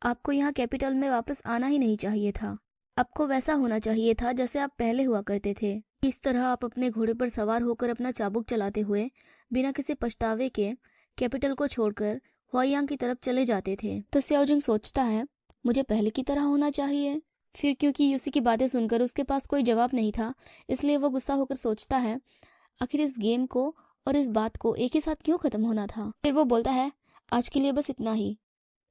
आपको यहाँ कैपिटल में वापस आना ही नहीं चाहिए था। आपको वैसा होना चाहिए था जैसे आप पहले हुआ करते थे। इस तरह आप अपने घोड़े पर सवार होकर अपना चाबुक चलाते हुए बिना किसी पछतावे के कैपिटल को छोड़कर हुआयांग की तरफ चले जाते थे। तो स्याओजिंग सोचता है, मुझे पहले की तरह होना चाहिए। फिर क्योंकि यूसी की बातें सुनकर उसके पास कोई जवाब नहीं था, इसलिए वो गुस्सा होकर सोचता है, आखिर इस गेम को और इस बात को एक ही साथ क्यों खत्म होना था। फिर वो बोलता है, आज के लिए बस इतना ही।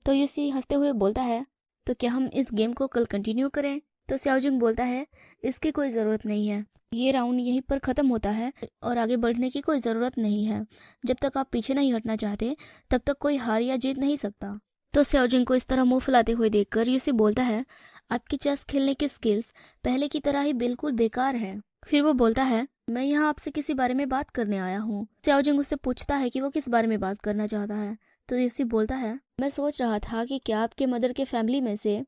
तो यूसी हंसते हुए बोलता है, तो क्या हम इस गेम को कल कंटिन्यू करें? तो स्याओजिंग बोलता है, इसकी कोई ज़रूरत नहीं है, ये राउंड यहीं पर ख़त्म होता है और आगे बढ़ने की कोई ज़रूरत नहीं है। जब तक आप पीछे नहीं हटना चाहते तब तक कोई हार या जीत नहीं सकता। तो स्याओजिंग को इस तरह मुंह फुलाते हुए देखकर यूसी बोलता है, आपकी चेस खेलने की स्किल्स पहले की तरह ही बिल्कुल बेकार है। फिर वो बोलता है, मैं यहाँ आपसे किसी बारे में बात करने आया हूँ। सियाओजिंग उससे पूछता है कि वो किस बारे में बात करना चाहता है। तो यूसी बोलता है, मैं सोच रहा था कि क्या आपके मदर के फैमिली में से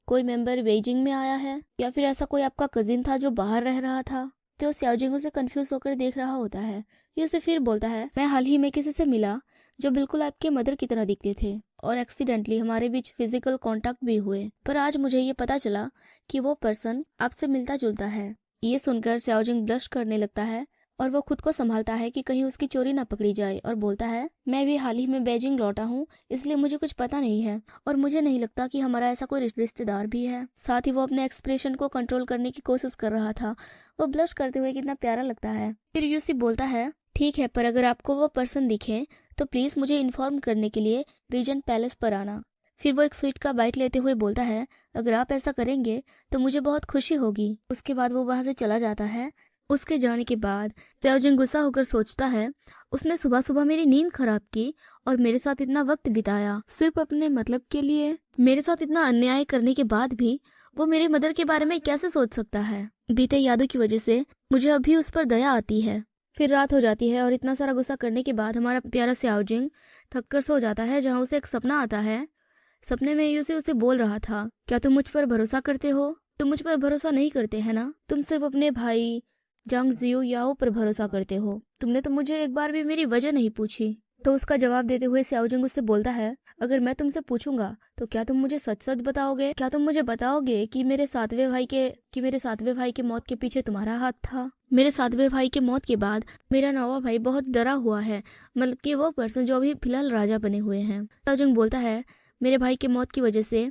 कोई मेंबर बेइजिंग में आया है, या फिर ऐसा कोई आपका कजिन था जो बाहर रह रहा था। तो सियाओजिंग उसे कंफ्यूज होकर देख रहा होता है। यूसी फिर बोलता है, मैं हाल ही में किसी से मिला जो बिल्कुल आपके मदर की तरह दिखते थे, और एक्सीडेंटली हमारे बीच फिजिकल कांटेक्ट भी हुए, पर आज मुझे ये पता चला कि वो पर्सन आपसे मिलता जुलता है। ये सुनकर सियाओजिंग ब्लश करने लगता है और वो खुद को संभालता है कि कहीं उसकी चोरी ना पकड़ी जाए, और बोलता है, मैं भी हाल ही में बेजिंग लौटा हूँ, इसलिए मुझे कुछ पता नहीं है और मुझे नहीं लगता कि हमारा ऐसा कोई रिश्तेदार भी है। साथ ही वो अपने एक्सप्रेशन को कंट्रोल करने की कोशिश कर रहा था। वो ब्लश करते हुए कितना प्यारा लगता है। फिर यूसी बोलता है, ठीक है, पर अगर आपको वो पर्सन दिखे तो प्लीज मुझे इन्फॉर्म करने के लिए रीजेंट पैलेस पर आना। फिर वो एक स्वीट का बाइट लेते हुए बोलता है, अगर आप ऐसा करेंगे तो मुझे बहुत खुशी होगी। उसके बाद वो वहां से चला जाता है। उसके जाने के बाद सियाओजिंग गुस्सा होकर सोचता है, उसने सुबह सुबह मेरी नींद खराब की और मेरे साथ इतना वक्त बिताया सिर्फ अपने मतलब के लिए। मेरे साथ इतना अन्याय करने के बाद भी वो मेरे मदर के बारे में कैसे सोच सकता है। बीते यादों की वजह से मुझे अभी उस पर दया आती है। फिर रात हो जाती है और इतना सारा गुस्सा करने के बाद हमारा प्यारा सियाओजिंग थक कर सो जाता है, जहाँ उसे एक सपना आता है। सपने में यूसी उसे बोल रहा था, क्या तुम मुझ पर भरोसा करते हो? तुम मुझ पर भरोसा नहीं करते है ना? तुम सिर्फ अपने भाई जांग जियो याओ पर भरोसा करते हो। तुमने तो मुझे एक बार भी मेरी वजह नहीं पूछी। तो उसका जवाब देते हुए सियाओजिंग उससे बोलता है, अगर मैं तुमसे पूछूंगा तो क्या तुम मुझे सच सच बताओगे? क्या तुम मुझे बताओगे कि मेरे सातवें भाई के मौत के पीछे तुम्हारा हाथ था? मेरे सातवें भाई के मौत के बाद मेरा नौवां भाई बहुत डरा हुआ है, मतलब कि वो पर्सन जो अभी फिलहाल राजा बने हुए हैं। सियाओजिंग बोलता है, मेरे भाई की मौत की वजह से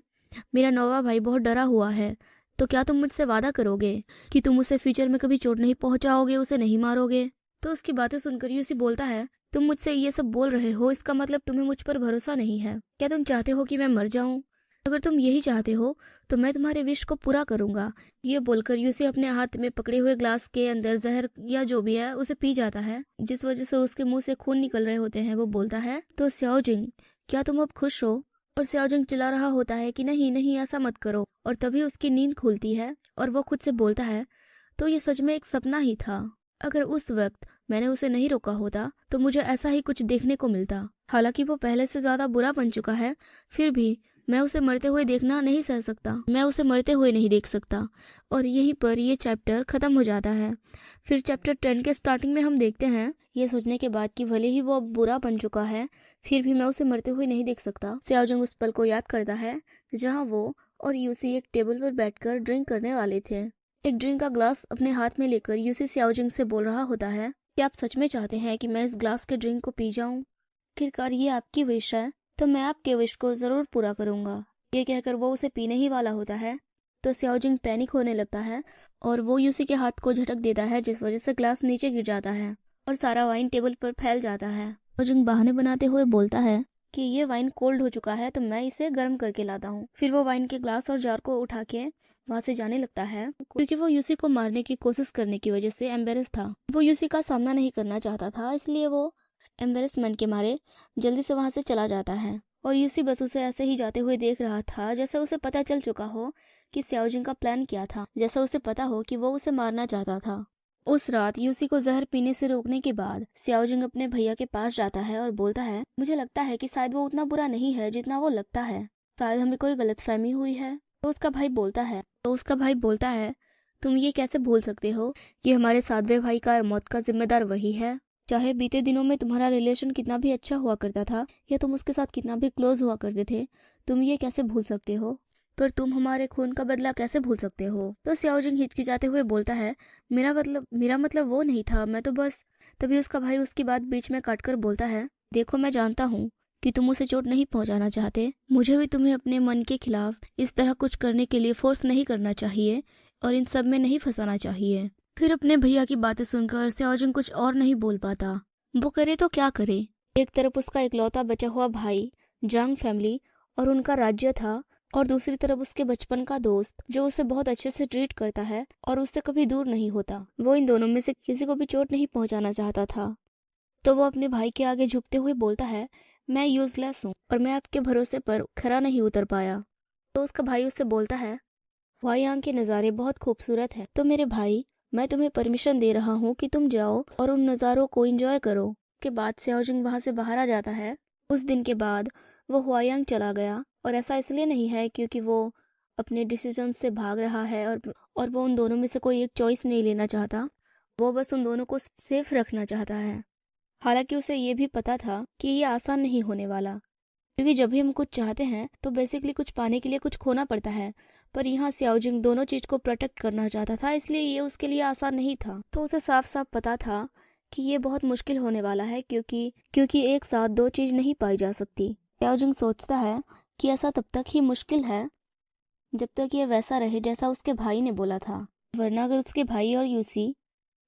मेरा नौवां भाई बहुत डरा हुआ है, तो क्या तुम मुझसे वादा करोगे कि तुम उसे फ्यूचर में कभी चोट नहीं पहुंचाओगे, उसे नहीं मारोगे? तो उसकी बातें सुनकर यूसी बोलता है, तुम मुझसे ये सब बोल रहे हो, इसका मतलब तुम्हें मुझ पर भरोसा नहीं है। क्या तुम चाहते हो कि मैं मर जाऊं? अगर तुम यही चाहते हो तो मैं तुम्हारे विश को पूरा करूंगा। ये बोलकर यूसी अपने हाथ में पकड़े हुए ग्लास के अंदर जहर या जो भी है उसे पी जाता है, जिस वजह से उसके मुंह से खून निकल रहे होते हैं। वो बोलता है, तो सियाओजिंग, क्या तुम अब खुश हो? और सियाओजिंग चिल्ला रहा होता है कि नहीं नहीं, ऐसा मत करो। और तभी उसकी नींद खुलती है और वो खुद से बोलता है, तो ये सच में एक सपना ही था। अगर उस वक्त मैंने उसे नहीं रोका होता तो मुझे ऐसा ही कुछ देखने को मिलता। हालांकि वो पहले से ज्यादा बुरा बन चुका है, फिर भी मैं उसे मरते हुए देखना नहीं सह सकता। मैं उसे मरते हुए नहीं देख सकता। और यहीं पर ये चैप्टर खत्म हो जाता है। फिर चैप्टर 10 के स्टार्टिंग में हम देखते हैं, ये सोचने के बाद कि भले ही वो अब बुरा बन चुका है, फिर भी मैं उसे मरते हुए नहीं देख सकता। सियाओजिंग उस पल को याद करता है जहाँ वो और यूसी एक टेबल पर बैठकर ड्रिंक करने वाले थे। एक ड्रिंक का ग्लास अपने हाथ में लेकर यूसी सियाओजिंग से बोल रहा होता है कि आप सच में चाहते हैं कि मैं इस ग्लास के ड्रिंक को पी जाऊं? आखिरकार ये आपकी विश है, तो मैं आपके विश को जरूर पूरा करूंगा। ये कहकर वो उसे पीने ही वाला होता है तो सियाओजिंग पैनिक होने लगता है और वो यूसी के हाथ को झटक देता है, जिस वजह से ग्लास नीचे गिर जाता है और सारा वाइन टेबल पर फैल जाता है। सियाओजिंग बहाने बनाते हुए बोलता है कि ये वाइन कोल्ड हो चुका है, तो मैं इसे गर्म करके लाता हूँ। फिर वो वाइन के ग्लास और जार को उठा के वहां से जाने लगता है, क्योंकि वो यूसी को मारने की कोशिश करने की वजह से एम्बेरस था। वो यूसी का सामना नहीं करना चाहता था, इसलिए वो एम्बेरसमेंट के मारे जल्दी से वहां से चला जाता है। और यूसी बस उसे ऐसे ही जाते हुए देख रहा था, जैसे उसे पता चल चुका हो कि सियाओजिंग का प्लान क्या था, जैसा उसे पता हो कि वो उसे मारना चाहता था। उस रात यूसी को जहर पीने से रोकने के बाद सियाओजिंग अपने भैया के पास जाता है और बोलता है, मुझे लगता है कि शायद वो उतना बुरा नहीं है जितना वो लगता है, शायद हमें कोई गलतफहमी हुई है। तो उसका भाई बोलता है, तुम ये कैसे भूल सकते हो कि हमारे सातवें भाई का मौत का जिम्मेदार वही है? चाहे बीते दिनों में तुम्हारा रिलेशन कितना भी अच्छा हुआ करता था या तुम उसके साथ कितना भी क्लोज हुआ करते थे, तुम ये कैसे भूल सकते हो? पर तुम हमारे खून का बदला कैसे भूल सकते हो? तो सियाओजिंग हिचकिचाते हुए बोलता है, मेरा मतलब वो नहीं था, मैं तो बस। तभी उसका भाई उसकी बात बीच में काटकर बोलता है, देखो मैं जानता हूँ कि तुम उसे चोट नहीं पहुंचाना चाहते, मुझे भी तुम्हें अपने मन के खिलाफ इस तरह कुछ करने के लिए फोर्स नहीं करना चाहिए और इन सब में नहीं फंसाना चाहिए। फिर अपने भैया की बातें सुनकर सियाओजिंग कुछ और नहीं बोल पाता। वो करे तो क्या करे? एक तरफ उसका इकलौता बचा हुआ भाई जांग फैमिली और उनका राज्य था, और दूसरी तरफ उसके बचपन का दोस्त जो उसे बहुत अच्छे से ट्रीट करता है और उससे कभी दूर नहीं होता। वो इन दोनों में से किसी को भी चोट नहीं पहुंचाना चाहता था। तो वो अपने भाई के आगे झुकते हुए बोलता है, मैं यूजलेस हूँ और मैं आपके भरोसे पर खरा नहीं उतर पाया। तो उसका भाई उससे बोलता है, हुआयांग के नज़ारे बहुत खूबसूरत हैं। तो मेरे भाई, मैं तुम्हें परमिशन दे रहा हूँ कि तुम जाओ और उन नज़ारों को एंजॉय करो। के बाद स्याओजिंग वहाँ से बाहर आ जाता है। उस दिन के बाद वो हुआयांग चला गया, और ऐसा इसलिए नहीं है क्योंकि वो अपने डिसीजन से भाग रहा है, और वो उन दोनों में से कोई एक चॉइस नहीं लेना चाहता। वो बस उन दोनों को सेफ रखना चाहता है। हालांकि उसे ये भी पता था कि ये आसान नहीं होने वाला, क्योंकि जब भी हम कुछ चाहते हैं तो बेसिकली कुछ पाने के लिए कुछ खोना पड़ता है। पर यहाँ सियाओजिंग दोनों चीज को प्रोटेक्ट करना चाहता था, इसलिए ये उसके लिए आसान नहीं था। तो उसे साफ साफ पता था कि ये बहुत मुश्किल होने वाला है, क्योंकि एक साथ दो चीज नहीं पाई जा सकती। सियाओजिंग सोचता है कि ऐसा तब तक ही मुश्किल है जब तक ये वैसा रहे जैसा उसके भाई ने बोला था, वरना अगर उसके भाई और यूसी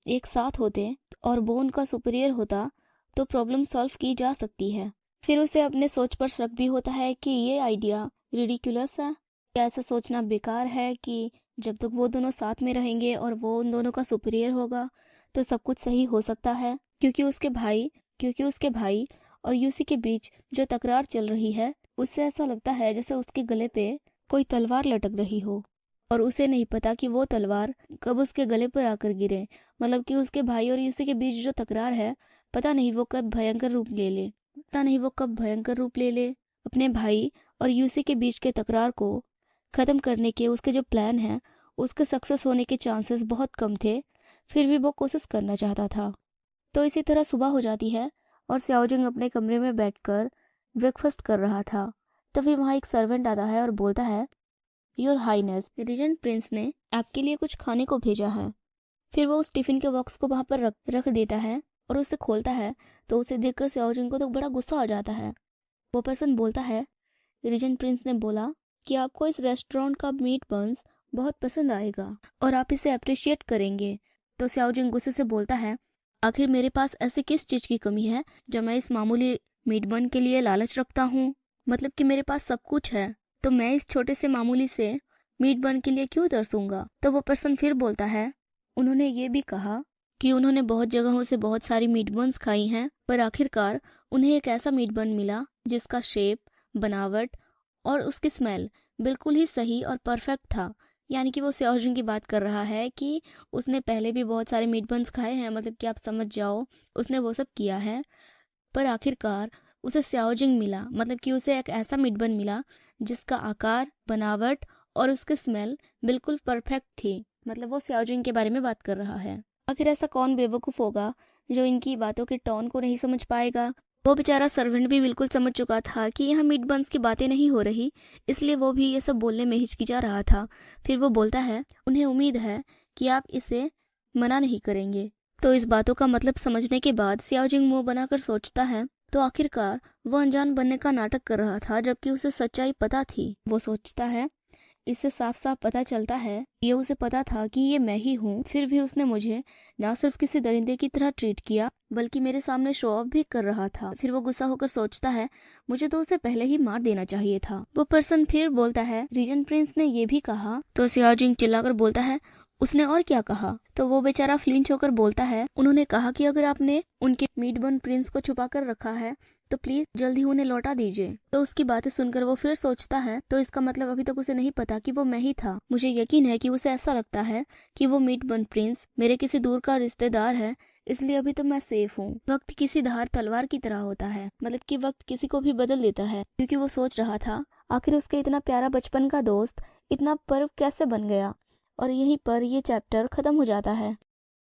एक साथ होते और वो उनका सुपीरियर होता तो प्रॉब्लम सॉल्व की जा सकती है। फिर उसे अपने सोच पर शक भी होता है कि ये आइडिया रिडिकुलस है, क्या ऐसा सोचना बेकार है कि जब तक वो दोनों साथ में रहेंगे और वो उन दोनों का सुपीरियर होगा तो सब कुछ सही हो सकता है। क्योंकि उसके भाई और यूसी के बीच जो तकरार चल रही है, उससे ऐसा लगता है जैसे उसके गले पे कोई तलवार लटक रही हो, और उसे नहीं पता कि वो तलवार कब उसके गले पर आकर गिरे। मतलब कि उसके भाई और यूसी के बीच जो तकरार है, पता नहीं वो कब भयंकर रूप ले ले। अपने भाई और यूसी के बीच के तकरार को खत्म करने के उसके जो प्लान है, उसके सक्सेस होने के चांसेस बहुत कम थे, फिर भी वो कोशिश करना चाहता था। तो इसी तरह सुबह हो जाती है और सियाओजिंग अपने कमरे में बैठकर ब्रेकफास्ट कर रहा था। तभी वहाँ एक सर्वेंट आता है और बोलता है, योर हाइनेस, रीजेंट प्रिंस ने आपके लिए कुछ खाने को भेजा है। फिर वो उस टिफिन के बॉक्स को वहां पर रख देता है और उसे खोलता है, तो उसे देखकर सियाओजिंग को तो बड़ा गुस्सा आ जाता है। वो पर्सन बोलता है, रीजेंट प्रिंस ने बोला कि आपको इस रेस्टोरेंट का मीट बंस बहुत पसंद आएगा और आप इसे अप्रिशिएट करेंगे। तो सियाओजिंग गुस्से से बोलता है, आखिर मेरे पास ऐसी किस चीज की कमी है जो मैं इस मामूली मीट बन के लिए लालच रखता हूँ? मतलब कि मेरे पास सब कुछ है, तो मैं इस छोटे से मामूली से मीट बन के लिए क्यों तरसूंगा? तो वो पर्सन फिर बोलता है, उन्होंने ये भी कहा कि उन्होंने बहुत जगहों से बहुत सारी मीट बन्स खाई हैं, पर आखिरकार उन्हें एक ऐसा मीट बन मिला जिसका शेप, बनावट और उसकी स्मेल बिल्कुल ही सही और परफेक्ट था। यानी कि वो सियाओजिंग की बात कर रहा है कि उसने पहले भी बहुत सारे मीट बन्स खाए हैं, मतलब कि आप समझ जाओ उसने वो सब किया है, पर आखिरकार उसे सियाओजिंग मिला, मतलब कि उसे एक ऐसा मीट बन मिला जिसका आकार, बनावट और उसकी स्मेल बिल्कुल परफेक्ट थी। मतलब वो सियाओजिंग के बारे में बात कर रहा है। आखिर ऐसा कौन बेवकूफ होगा जो इनकी बातों के टोन को नहीं समझ पाएगा? वो बेचारा सर्वेंट भी बिल्कुल समझ चुका था कि यहाँ मीट बंस की बातें नहीं हो रही, इसलिए वो भी ये सब बोलने में हिचकिचा रहा था। फिर वो बोलता है, उन्हें उम्मीद है कि आप इसे मना नहीं करेंगे। तो इस बातों का मतलब समझने के बाद सियाओजिंग मुंह बनाकर सोचता है, तो आखिरकार वो अनजान बनने का नाटक कर रहा था जबकि उसे सच्चाई पता थी। वो सोचता है, इससे साफ साफ पता चलता है ये उसे पता था कि ये मैं ही हूँ, फिर भी उसने मुझे ना सिर्फ किसी दरिंदे की तरह ट्रीट किया बल्कि मेरे सामने शो ऑफ भी कर रहा था। फिर वो गुस्सा होकर सोचता है, मुझे तो उसे पहले ही मार देना चाहिए था। वो पर्सन फिर बोलता है, रीजेंट प्रिंस ने ये भी कहा। तो सियाओजिंग चिल्लाकर बोलता है, उसने और क्या कहा? तो वो बेचारा फ्लिंच होकर बोलता है, उन्होंने कहा कि अगर आपने उनके मीट बन प्रिंस को छुपा कर रखा है तो प्लीज जल्दी उन्हें लौटा दीजिए। तो उसकी बातें सुनकर वो फिर सोचता है, तो इसका मतलब अभी तक उसे नहीं पता कि वो मैं ही था। मुझे यकीन है कि उसे ऐसा लगता है कि वो मीट बन प्रिंस मेरे किसी दूर का रिश्तेदार है, इसलिए अभी तो मैं सेफ हूँ। वक्त किसी धार तलवार की तरह होता है, मतलब कि वक्त किसी को भी बदल देता है। क्योंकि वो सोच रहा था आखिर उसका इतना प्यारा बचपन का दोस्त इतना पर्व कैसे बन गया। और यहीं पर ये चैप्टर खत्म हो जाता है।